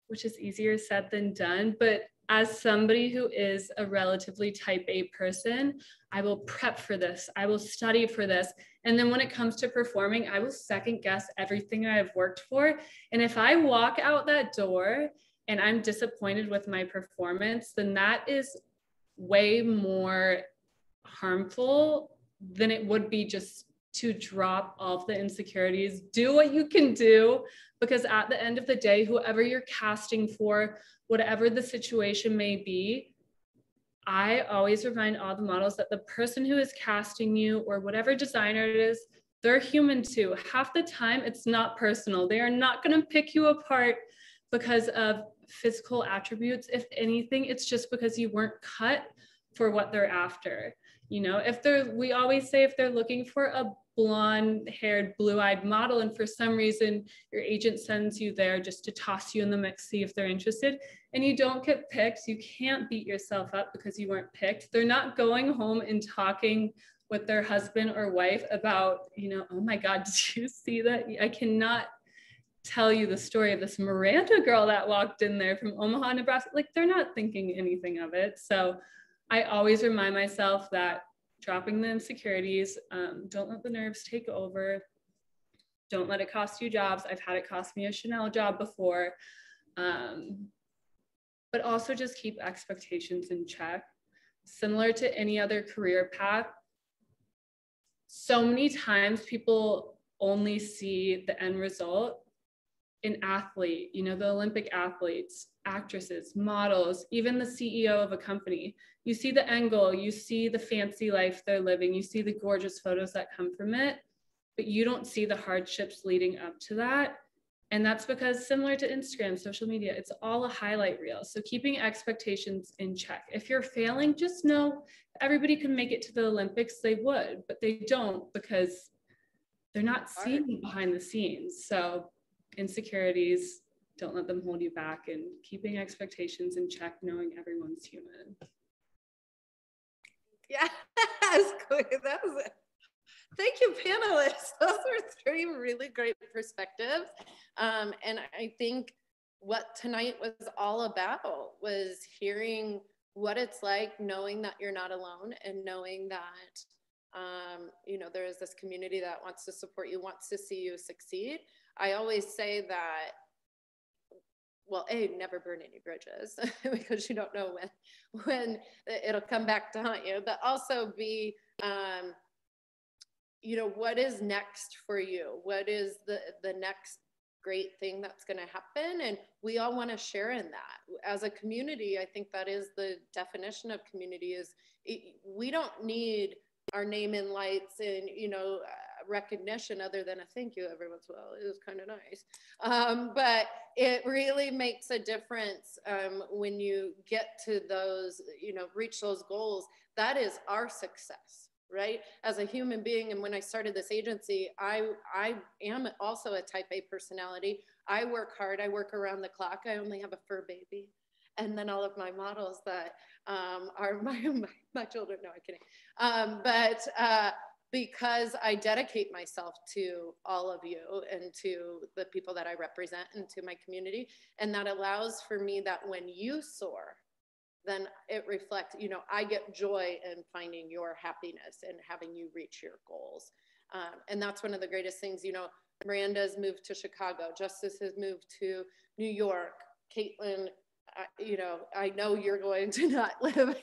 which is easier said than done. But as somebody who is a relatively type A person, I will prep for this. I will study for this. And then when it comes to performing, I will second guess everything I have worked for. And if I walk out that door and I'm disappointed with my performance, then that is way more harmful than it would be just to drop off the insecurities, do what you can do, because at the end of the day, whoever you're casting for, whatever the situation may be, I always remind all the models that the person who is casting you, or whatever designer it is, they're human too. Half the time, it's not personal. They are not going to pick you apart because of physical attributes. If anything, it's just because you weren't cut for what they're after. You know, we always say if they're looking for a blonde-haired, blue-eyed model, and for some reason your agent sends you there just to toss you in the mix, see if they're interested, and you don't get picked, you can't beat yourself up because you weren't picked. They're not going home and talking with their husband or wife about, you know, oh my God, did you see that? I cannot tell you the story of this Miranda girl that walked in there from Omaha, Nebraska. Like, they're not thinking anything of it. So I always remind myself that dropping the insecurities, don't let the nerves take over. Don't let it cost you jobs. I've had it cost me a Chanel job before. But also just keep expectations in check. Similar to any other career path, so many times people only see the end result. An athlete, you know, the Olympic athletes, actresses, models, even the CEO of a company, you see the end goal, you see the fancy life they're living, you see the gorgeous photos that come from it, but you don't see the hardships leading up to that. And that's because, similar to Instagram, social media, it's all a highlight reel. So keeping expectations in check. If you're failing, just know everybody can make it to the Olympics, they would, but they don't, because they're not seeing behind the scenes. So insecurities, don't let them hold you back, and keeping expectations in check, knowing everyone's human. Yes, that was it. Thank you, panelists. Those were three really great perspectives. And I think what tonight was all about was hearing what it's like, knowing that you're not alone, and knowing that you know, there is this community that wants to support you, wants to see you succeed. I always say that, well, never burn any bridges because you don't know when it'll come back to haunt you, but also B, you know, what is next for you? What is the next great thing that's going to happen? And we all want to share in that. As a community, I think that is the definition of community, is we don't need our name in lights and, you know, recognition other than a thank you every once in a while. It was kind of nice. But it really makes a difference when you get to those, you know, reach those goals. That is our success, right? As a human being. And when I started this agency, I am also a type A personality. I work hard. I work around the clock. I only have a fur baby. And then all of my models that are my children. No, I'm kidding. But because I dedicate myself to all of you and to the people that I represent and to my community. And that allows for me that when you soar, then it reflects, you know, I get joy in finding your happiness and having you reach your goals. And that's one of the greatest things. You know, Miranda's moved to Chicago. Justice has moved to New York. Katelyn, you know, I know you're going to not live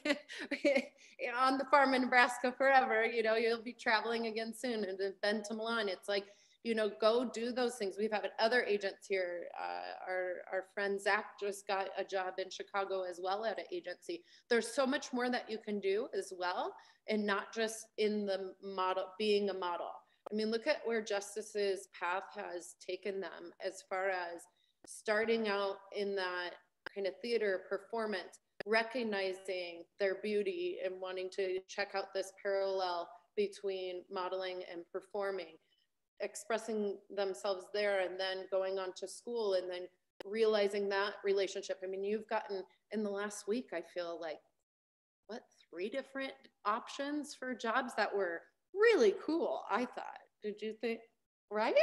on the farm in Nebraska forever. You know, you'll be traveling again soon and have been to Milan. It's like, you know, go do those things. We've had other agents here. Our friend Zach just got a job in Chicago as well at an agency. There's so much more that you can do as well, and not just in the model, being a model. I mean, look at where Justice's path has taken them as far as starting out in that kind of theater performance, recognizing their beauty and wanting to check out this parallel between modeling and performing, expressing themselves there, and then going on to school, and then realizing that relationship. I mean, you've gotten in the last week, I feel like, what, 3 different options for jobs that were really cool, I thought. Did you think, right?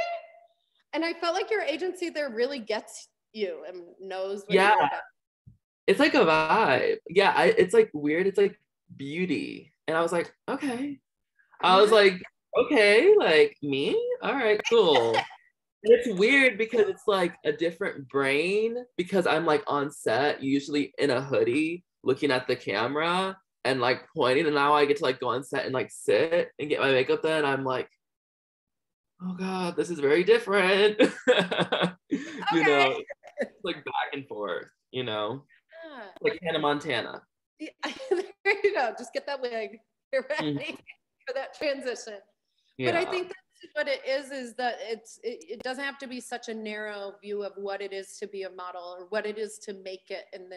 And I felt like your agency there really gets you and knows what you're about. It's like a vibe. Yeah, it's like weird. It's like beauty. And I was like, okay. I was like, okay, like me? All right, cool. And it's weird because it's like a different brain, because I'm like on set, usually in a hoodie, looking at the camera and like pointing. And now I get to like go on set and like sit and get my makeup done. I'm like, oh God, this is very different. You know, like back and forth, you know, like Hannah Montana. Yeah. There you go. Just get that wig. You're ready for that transition. Yeah. But I think that's what it is that it doesn't have to be such a narrow view of what it is to be a model, or what it is to make it in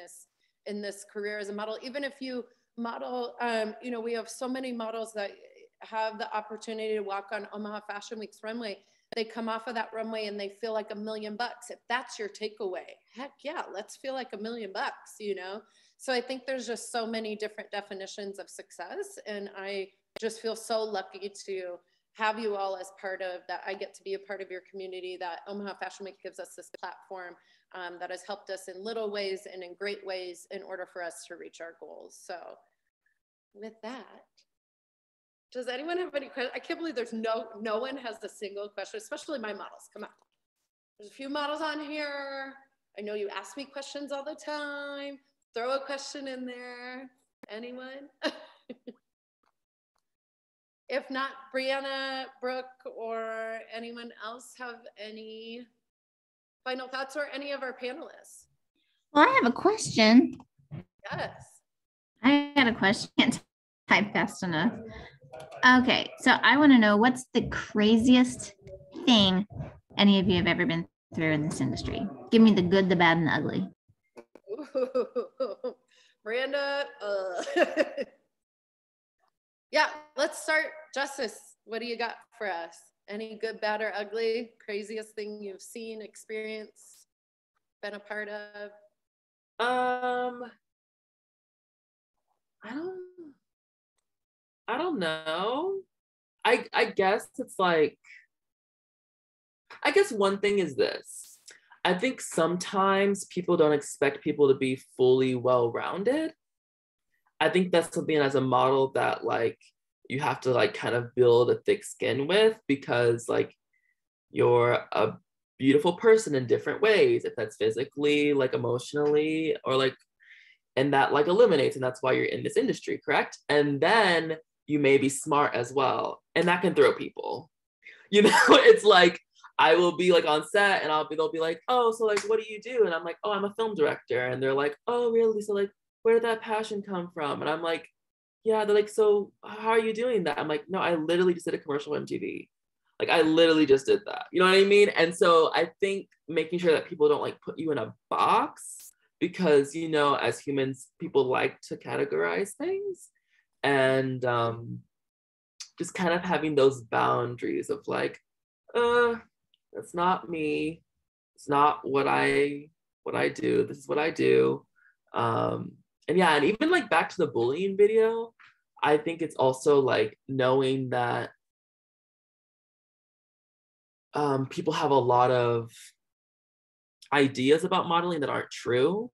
this career as a model. Even if you model, you know, we have so many models that have the opportunity to walk on Omaha Fashion Week's runway. They come off of that runway and they feel like $1 million. If that's your takeaway, heck yeah, let's feel like $1 million, you know? So I think there's just so many different definitions of success. And I just feel so lucky to have you all as part of that. I get to be a part of your community, that Omaha Fashion Week gives us this platform that has helped us in little ways and in great ways in order for us to reach our goals. So with that, does anyone have any questions? I can't believe there's no one has a single question, especially my models. Come on. There's a few models on here. I know you ask me questions all the time. Throw a question in there. Anyone? If not, Brianna, Brooke, or anyone else have any final thoughts, or any of our panelists? Well, I have a question. Yes. I got a question. Can't type fast enough. Okay, so I want to know, what's the craziest thing any of you have ever been through in this industry? Give me the good, the bad, and the ugly. Ooh, Miranda. Yeah, let's start. Justice, what do you got for us? Any good, bad, or ugly? Craziest thing you've seen, experienced, been a part of? I don't know. I guess it's like, I guess one thing is this. I think sometimes people don't expect people to be fully well-rounded. I think that's something as a model that like you have to like kind of build a thick skin with, because like you're a beautiful person in different ways, if that's physically, like emotionally, or like, and that like eliminates, and that's why you're in this industry, correct? And then you may be smart as well, and that can throw people. You know, it's like I will be like on set and they'll be like, oh, so like what do you do? And I'm like, oh, I'm a film director. And they're like, oh, really? So like, where did that passion come from? And I'm like, yeah. They're like, so how are you doing that? I'm like, no, I literally just did a commercial on MTV. Like I literally just did that. You know what I mean? And so I think making sure that people don't like put you in a box, because, you know, as humans, people like to categorize things, and just kind of having those boundaries of like, that's not me. It's not what I do. This is what I do. And yeah, and even like back to the bullying video, I think it's also like knowing that people have a lot of ideas about modeling that aren't true,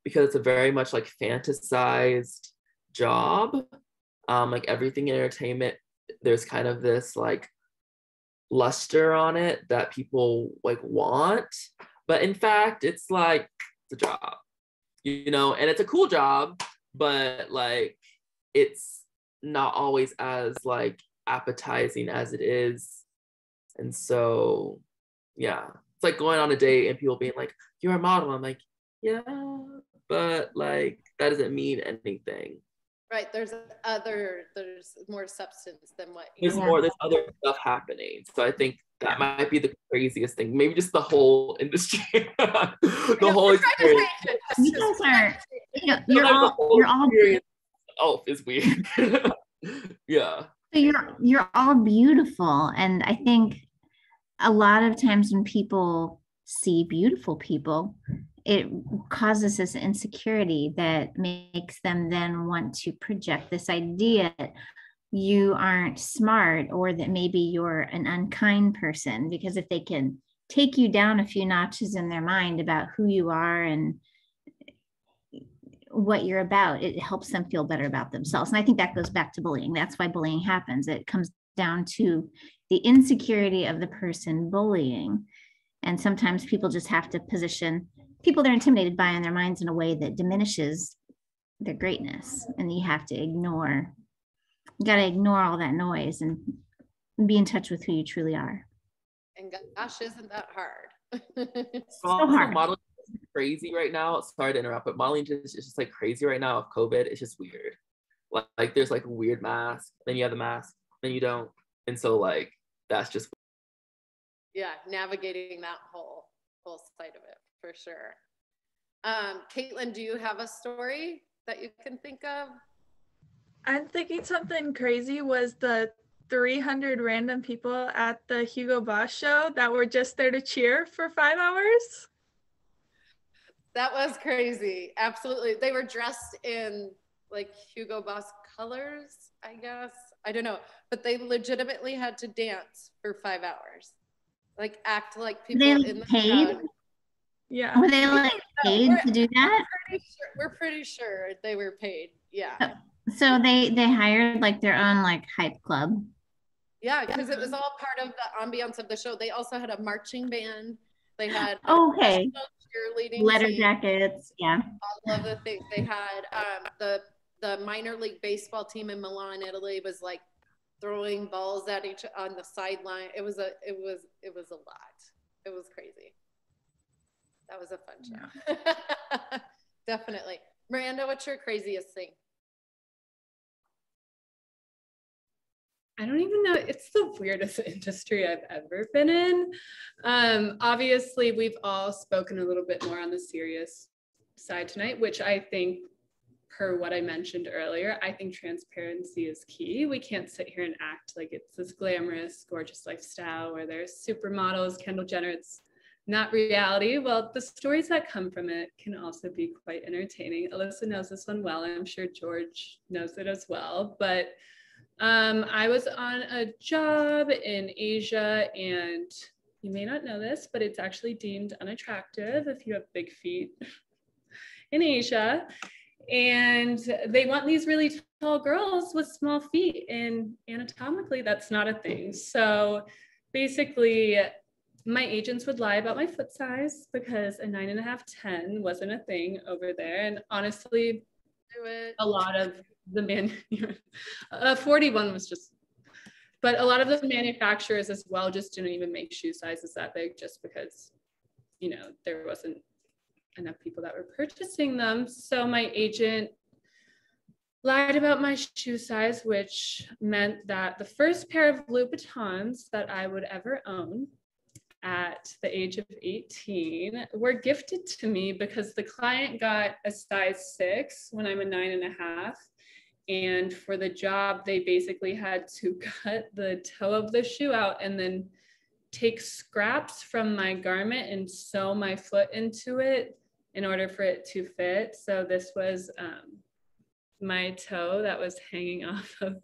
because it's a very much like fantasized job. Like everything in entertainment, there's kind of this like luster on it that people like want, but in fact it's like it's a job, you know, and it's a cool job, but like it's not always as like appetizing as it is And so, yeah, it's like going on a date and people being like, you're a model. I'm like, yeah, but like, that doesn't mean anything. Right, there's more substance than what there's other stuff happening. So I think that might be the craziest thing. Maybe just the whole industry, the whole experience. You guys are, you're all Oh, is weird. Yeah. So you're all beautiful, and I think a lot of times when people see beautiful people, it causes this insecurity that makes them then want to project this idea that you aren't smart, or that maybe you're an unkind person, because if they can take you down a few notches in their mind about who you are and what you're about, it helps them feel better about themselves. And I think that goes back to bullying. That's why bullying happens. It comes down to the insecurity of the person bullying. And sometimes people just have to position people they're intimidated by in their minds in a way that diminishes their greatness. And you have to you got to ignore all that noise and be in touch with who you truly are. And gosh, isn't that hard? So hard. Modeling is crazy right now. Sorry to interrupt, but modeling is just like crazy right now with COVID. It's just weird. Like there's like a weird mask, then you have the mask, then you don't. And so like, that's just. Yeah, navigating that whole side of it for sure. Katelyn, do you have a story that you can think of? I'm thinking something crazy was the 300 random people at the Hugo Boss show that were just there to cheer for 5 hours. That was crazy. Absolutely. They were dressed in like Hugo Boss colors, I guess. I don't know. But they legitimately had to dance for 5 hours. Like act like people in the crowd. Yeah. Were they like paid to do that? We're pretty sure they were paid. Yeah. So they hired like their own like hype club. Yeah, because it was all part of the ambiance of the show. They also had a marching band. They had cheerleading letter team, jackets. Yeah. All of the things. They had the minor league baseball team in Milan, Italy was like throwing balls at each on the sideline. It was a lot. It was crazy. That was a fun show. Yeah. Definitely. Miranda, what's your craziest thing? I don't even know. It's the weirdest industry I've ever been in. Obviously, we've all spoken a little bit more on the serious side tonight, which I think, per what I mentioned earlier, I think transparency is key. We can't sit here and act like it's this glamorous, gorgeous lifestyle where there's supermodels, Kendall Jenner. It's not reality. Well, the stories that come from it can also be quite entertaining. Alyssa knows this one well. I'm sure George knows it as well. But I was on a job in Asia, and you may not know this, but it's actually deemed unattractive if you have big feet in Asia. And they want these really tall girls with small feet, and anatomically that's not a thing. So basically my agents would lie about my foot size because a 9.5, 10 wasn't a thing over there. And honestly, a lot of the 41 was just, but a lot of the manufacturers as well just didn't even make shoe sizes that big, just because, you know, there wasn't enough people that were purchasing them. So my agent lied about my shoe size, which meant that the first pair of Louboutins that I would ever own at the age of 18 were gifted to me because the client got a size 6 when I'm a 9.5. And for the job, they basically had to cut the toe of the shoe out and then take scraps from my garment and sew my foot into it in order for it to fit. So this was my toe that was hanging off of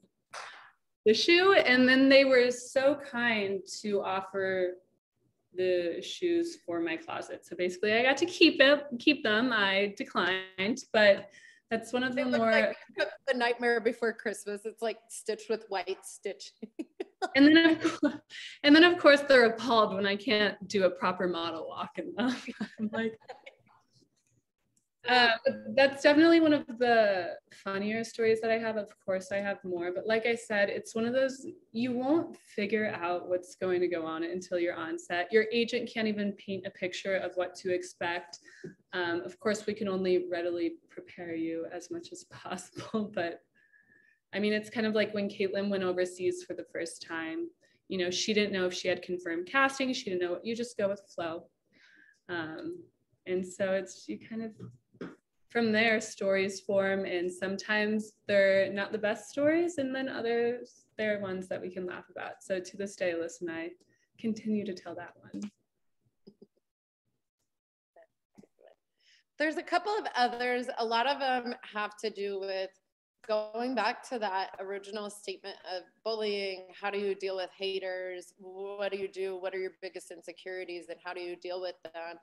the shoe. And then they were so kind to offer the shoes for my closet. So basically I got to keep them. I declined, but that's one of the more like The Nightmare Before Christmas. It's like stitched with white stitching. and then of course they're appalled when I can't do a proper model walk in them. I'm like, That's definitely one of the funnier stories that I have. Of course, I have more, but like I said, it's one of those, you won't figure out what's going to go on until you're on set. Your agent can't even paint a picture of what to expect. Of course, we can only readily prepare you as much as possible, but I mean, it's kind of like when Katelyn went overseas for the first time, you know, she didn't know if she had confirmed casting. She didn't know, you just go with the flow. And so it's, you kind of, from there, stories form, and sometimes they're not the best stories, and then others, they're ones that we can laugh about. So to this day, Alyssa and I continue to tell that one. There's a couple of others. A lot of them have to do with going back to that original statement of bullying. How do you deal with haters? What do you do? What are your biggest insecurities, and how do you deal with them?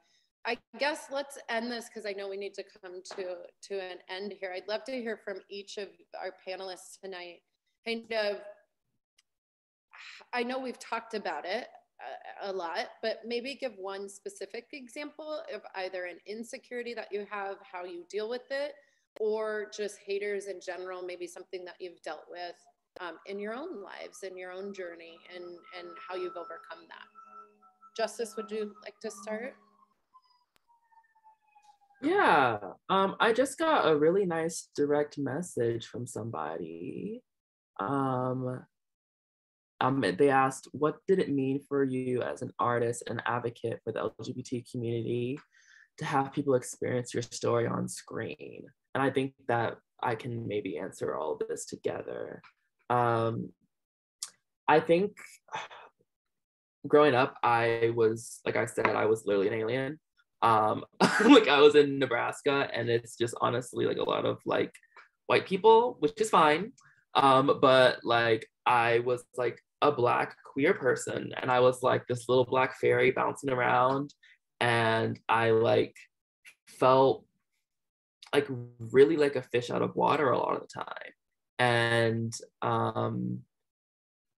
I guess let's end this because I know we need to come to an end here. I'd love to hear from each of our panelists tonight. Kind of, I know we've talked about it a lot, but maybe give one specific example of either an insecurity that you have, how you deal with it, or just haters in general, maybe something that you've dealt with in your own lives, in your own journey, and how you've overcome that. Justice, would you like to start? Yeah, I just got a really nice direct message from somebody. They asked, what did it mean for you as an artist and advocate for the LGBT community to have people experience your story on screen? And I think that I can maybe answer all of this together. I think growing up, I was, like I said, I was literally an alien. Like I was in Nebraska, and it's just honestly like a lot of like white people, which is fine. But like I was like a Black queer person, and I was like this little Black fairy bouncing around, and I like felt like really like a fish out of water a lot of the time. And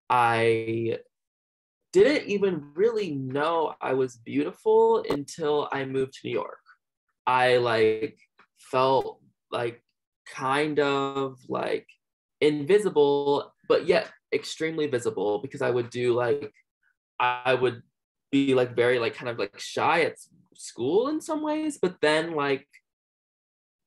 I didn't even really know I was beautiful until I moved to New York. I like felt like kind of like invisible, but yet extremely visible, because I would do like, I would be like very like kind of like shy at school in some ways, but then like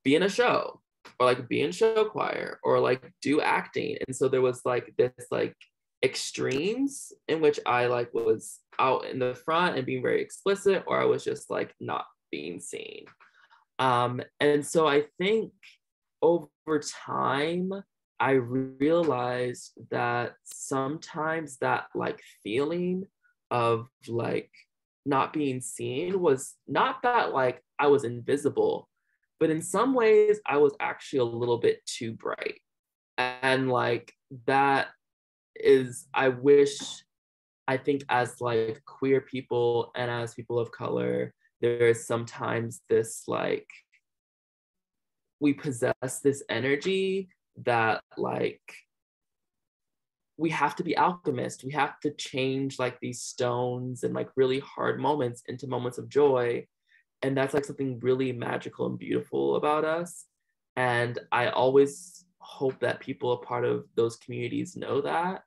be in a show, or like be in show choir, or like do acting. And so there was like this like extremes in which I like was out in the front and being very explicit, or I was just like not being seen. And so I think over time I realized that sometimes that like feeling of like not being seen was not that like I was invisible, but in some ways I was actually a little bit too bright. And like that is, I think as like queer people and as people of color, there is sometimes this like, we possess this energy that like, we have to be alchemists. We have to change like these stones and like really hard moments into moments of joy. And that's like something really magical and beautiful about us. And I always hope that people a part of those communities know that,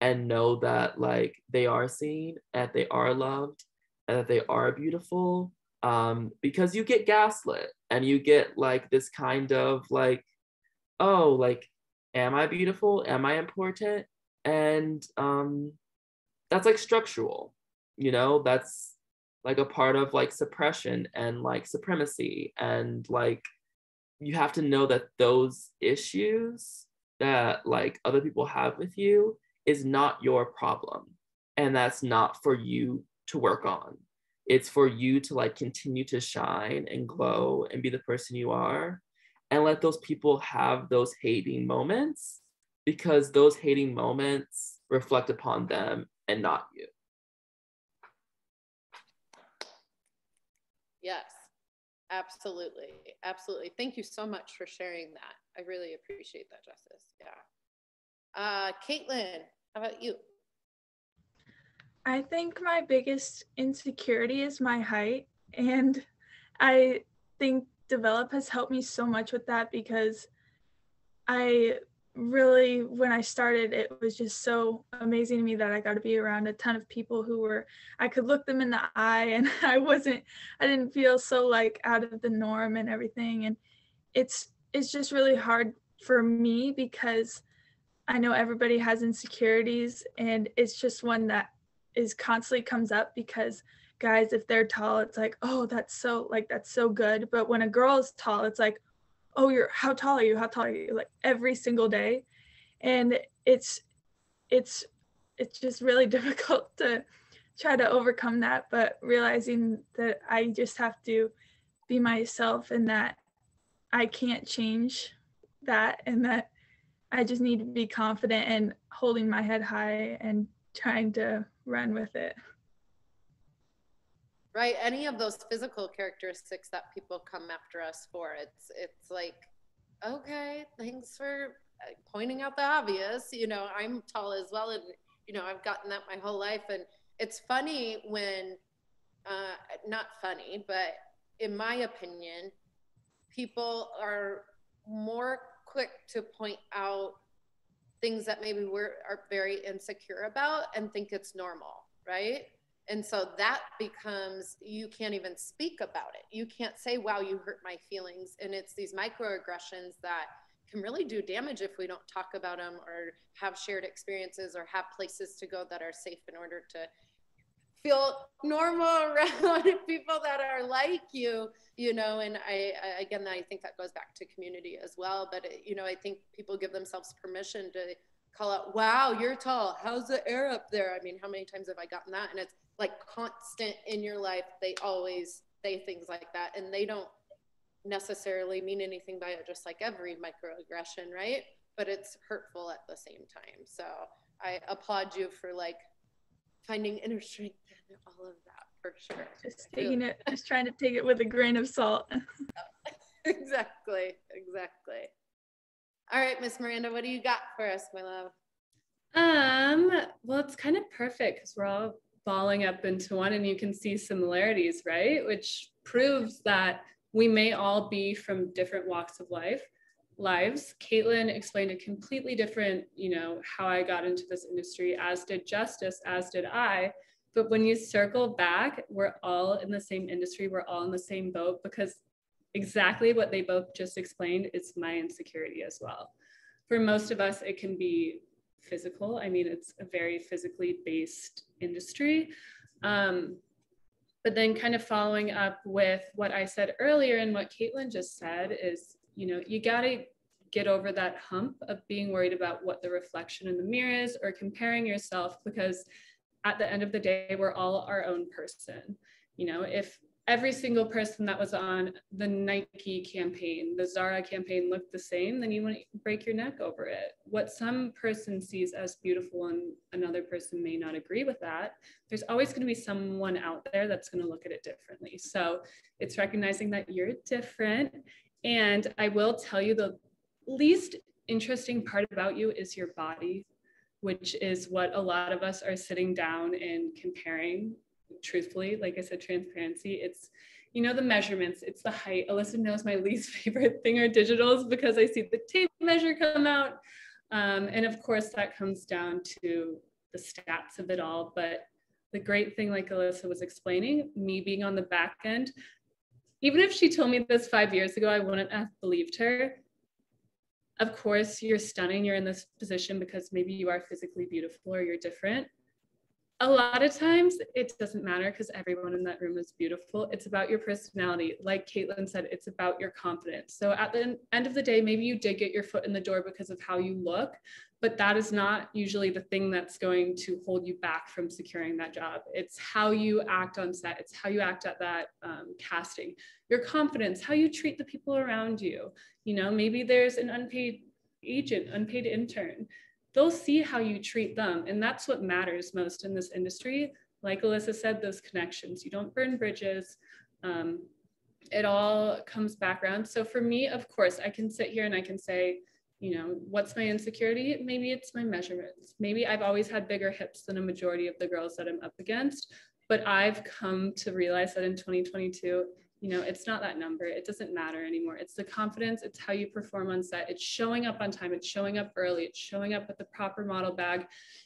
and know that like they are seen, and that they are loved, and that they are beautiful, because you get gaslit, and you get like this kind of like, oh, like, am I beautiful? Am I important? And that's like structural, you know, that's like a part of like suppression and like supremacy. And like, you have to know that those issues that like other people have with you is not your problem. And that's not for you to work on. It's for you to like continue to shine and glow and be the person you are, and let those people have those hating moments, because those hating moments reflect upon them and not you. Yes, absolutely. Absolutely. Thank you so much for sharing that. I really appreciate that, Justice. Yeah. Katelyn, how about you? I think my biggest insecurity is my height. And I think Develop has helped me so much with that, because I really, when I started, it was just so amazing to me that I got to be around a ton of people who were, I could look them in the eye, and I didn't feel so like out of the norm and everything. And it's just really hard for me, because I know everybody has insecurities, and it's just one that is constantly comes up, because guys, if they're tall, it's like, oh, that's so good. But when a girl is tall, it's like, oh, how tall are you? How tall are you? Like every single day. And it's just really difficult to try to overcome that, but realizing that I just have to be myself, and that I can't change that, and that I just need to be confident and holding my head high and trying to run with it. Right. Any of those physical characteristics that people come after us for, it's like, okay, thanks for pointing out the obvious. You know, I'm tall as well, and you know, I've gotten that my whole life. And it's funny when, not funny, but in my opinion, people are more quick to point out things that maybe are very insecure about and think it's normal, right? And so that becomes, you can't even speak about it. You can't say, wow, you hurt my feelings. And it's these microaggressions that can really do damage if we don't talk about them, or have shared experiences, or have places to go that are safe in order to feel normal around people that are like you, you know. And I think that goes back to community as well. But, you know, I think people give themselves permission to call out, wow, you're tall. How's the air up there? I mean, how many times have I gotten that? And it's like constant in your life. They always say things like that, and they don't necessarily mean anything by it, just like every microaggression, right? But it's hurtful at the same time. So I applaud you for like finding inner strength and all of that, for sure. Just trying to take it with a grain of salt. Exactly. All right, Miss Miranda, what do you got for us, my love? Well, it's kind of perfect, because we're all falling up into one, and you can see similarities, right? Which proves that we may all be from different walks of lives. Katelyn explained a completely different, you know, how I got into this industry, as did Justice, as did I. But when you circle back, we're all in the same industry. We're all in the same boat, because exactly what they both just explained is my insecurity as well. For most of us, it can be physical. I mean, it's a very physically based industry. But then kind of following up with what I said earlier and what Katelyn just said is, you know, you got to get over that hump of being worried about what the reflection in the mirror is, or comparing yourself, because at the end of the day, we're all our own person. You know, if every single person that was on the Nike campaign, the Zara campaign looked the same, then you want to break your neck over it. What some person sees as beautiful and another person may not agree with that, there's always going to be someone out there that's going to look at it differently. So it's recognizing that you're different. And I will tell you, the least interesting part about you is your body, which is what a lot of us are sitting down and comparing. Truthfully, like I said, transparency, it's, you know, the measurements, it's the height. Alyssa knows my least favorite thing are digitals, because I see the tape measure come out. And of course that comes down to the stats of it all. But the great thing, like Alyssa was explaining, me being on the back end, even if she told me this 5 years ago, I wouldn't have believed her. Of course, you're stunning. You're in this position because maybe you are physically beautiful, or you're different. A lot of times it doesn't matter, because everyone in that room is beautiful. It's about your personality. Like Katelyn said, it's about your confidence. So at the end of the day, maybe you did get your foot in the door because of how you look, but that is not usually the thing that's going to hold you back from securing that job. It's how you act on set. It's how you act at that casting, your confidence, how you treat the people around you. You know, maybe there's an unpaid agent, unpaid intern. They'll see how you treat them. And that's what matters most in this industry. Like Alyssa said, those connections, you don't burn bridges. It all comes back around. So for me, of course, I can sit here and I can say, you know, what's my insecurity? Maybe it's my measurements. Maybe I've always had bigger hips than a majority of the girls that I'm up against. But I've come to realize that in 2022, You know, it's not that number. It doesn't matter anymore. It's the confidence. It's how you perform on set. It's showing up on time. It's showing up early. It's showing up with the proper model bag,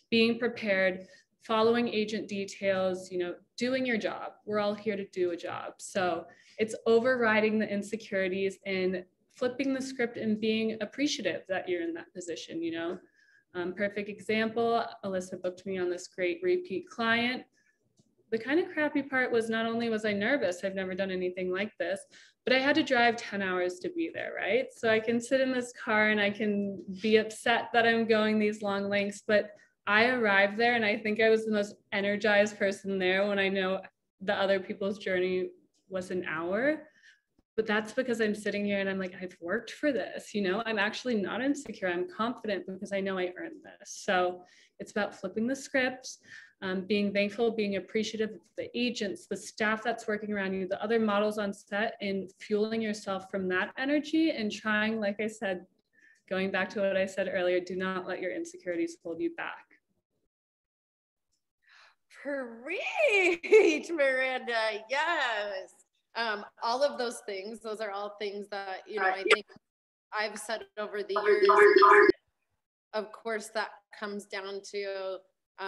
being prepared, following agent details, you know, doing your job. We're all here to do a job. So it's overriding the insecurities and flipping the script and being appreciative that you're in that position, you know. Perfect example, Alyssa booked me on this great repeat client. The kind of crappy part was not only was I nervous, I've never done anything like this, but I had to drive 10 hours to be there, right? So I can sit in this car and I can be upset that I'm going these long lengths, but I arrived there and I think I was the most energized person there when I know the other people's journey was an hour. But that's because I'm sitting here and I'm like, I've worked for this, you know, I'm actually not insecure. I'm confident because I know I earned this. So it's about flipping the script, being thankful, being appreciative of the agents, the staff that's working around you, the other models on set, and fueling yourself from that energy and trying, like I said, going back to what I said earlier, do not let your insecurities hold you back. Preach, Miranda, yes. All of those things, those are all things that, you know, I think I've said over the years. Of course, that comes down to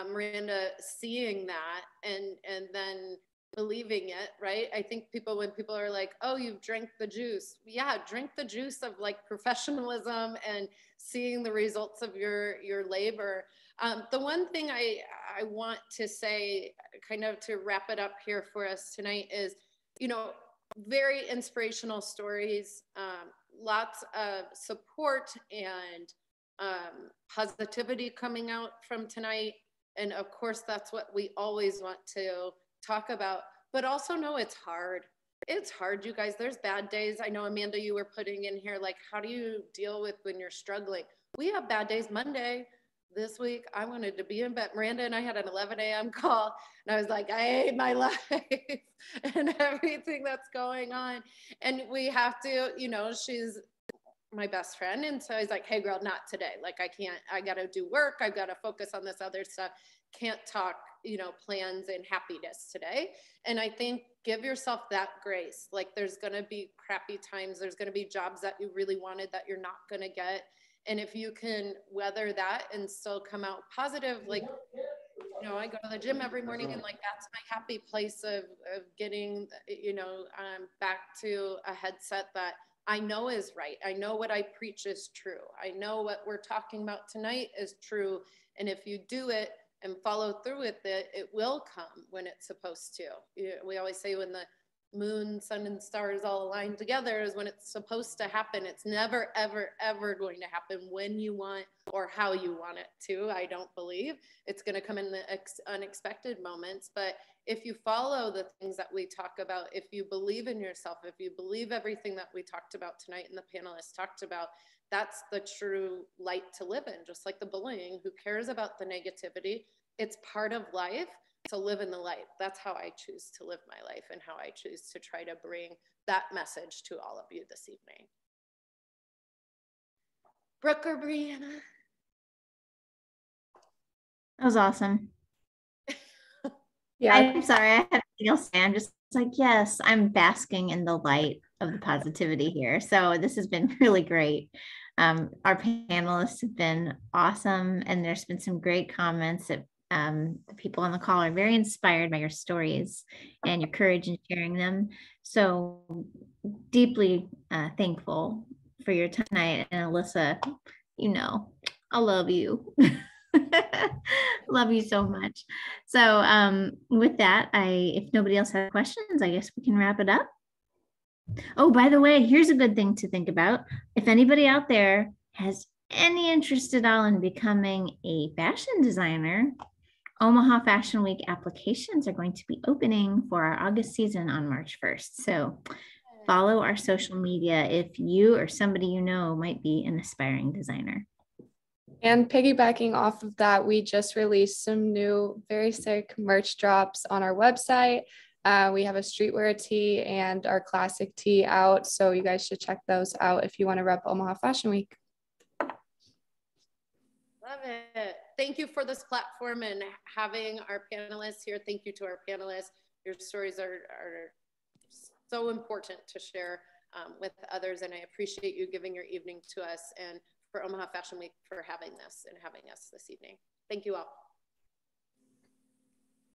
Miranda seeing that and then believing it, right? I think when people are like, oh, you've drank the juice. Yeah, drink the juice of like professionalism and seeing the results of your labor. The one thing I want to say, kind of to wrap it up here for us tonight is, you know, very inspirational stories, lots of support and positivity coming out from tonight. And of course, that's what we always want to talk about, but also know it's hard. It's hard, you guys. There's bad days. I know, Amanda, you were putting in here, like, how do you deal with when you're struggling? We have bad days. Monday, this week, I wanted to be in bed. Miranda and I had an 11 a.m. call, and I was like, I hate my life and everything that's going on. And we have to, you know, she's my best friend. And so I was like, hey, girl, not today. Like, I got to do work. I've got to focus on this other stuff. Can't talk, you know, plans and happiness today. And I think give yourself that grace. Like, there's going to be crappy times. There's going to be jobs that you really wanted that you're not going to get. And if you can weather that and still come out positive, like, you know, I go to the gym every morning and like, that's my happy place of getting, you know, back to a headset that I know is right. I know what I preach is true. I know what we're talking about tonight is true. And if you do it and follow through with it, it will come when it's supposed to. We always say when the moon, sun, and stars all align together is when it's supposed to happen. It's never, ever, ever going to happen when you want or how you want it to. I don't believe it's going to come in the unexpected moments. But if you follow the things that we talk about, if you believe in yourself, if you believe everything that we talked about tonight and the panelists talked about, that's the true light to live in. Just like the bullying, who cares about the negativity? It's part of life. To live in the light. That's how I choose to live my life and how I choose to try to bring that message to all of you this evening. Brooke or Brianna? That was awesome. Yeah. I'm sorry, I have nothing else to say. I'm just like, yes, I'm basking in the light of the positivity here. So this has been really great. Our panelists have been awesome, and there's been some great comments that the people on the call are very inspired by your stories and your courage in sharing them. So deeply thankful for your tonight. And Alyssa, you know, I love you. Love you so much. So with that, if nobody else has questions, I guess we can wrap it up. Oh, by the way, here's a good thing to think about. If anybody out there has any interest at all in becoming a fashion designer, Omaha Fashion Week applications are going to be opening for our August season on March 1st. So follow our social media if you or somebody you know might be an aspiring designer. And piggybacking off of that, we just released some new very sick merch drops on our website. We have a streetwear tee and our classic tee out. So you guys should check those out if you want to rep Omaha Fashion Week. Love it. Thank you for this platform and having our panelists here. Thank you to our panelists. Your stories are so important to share with others. And I appreciate you giving your evening to us, and for Omaha Fashion Week for having this and having us this evening. Thank you all.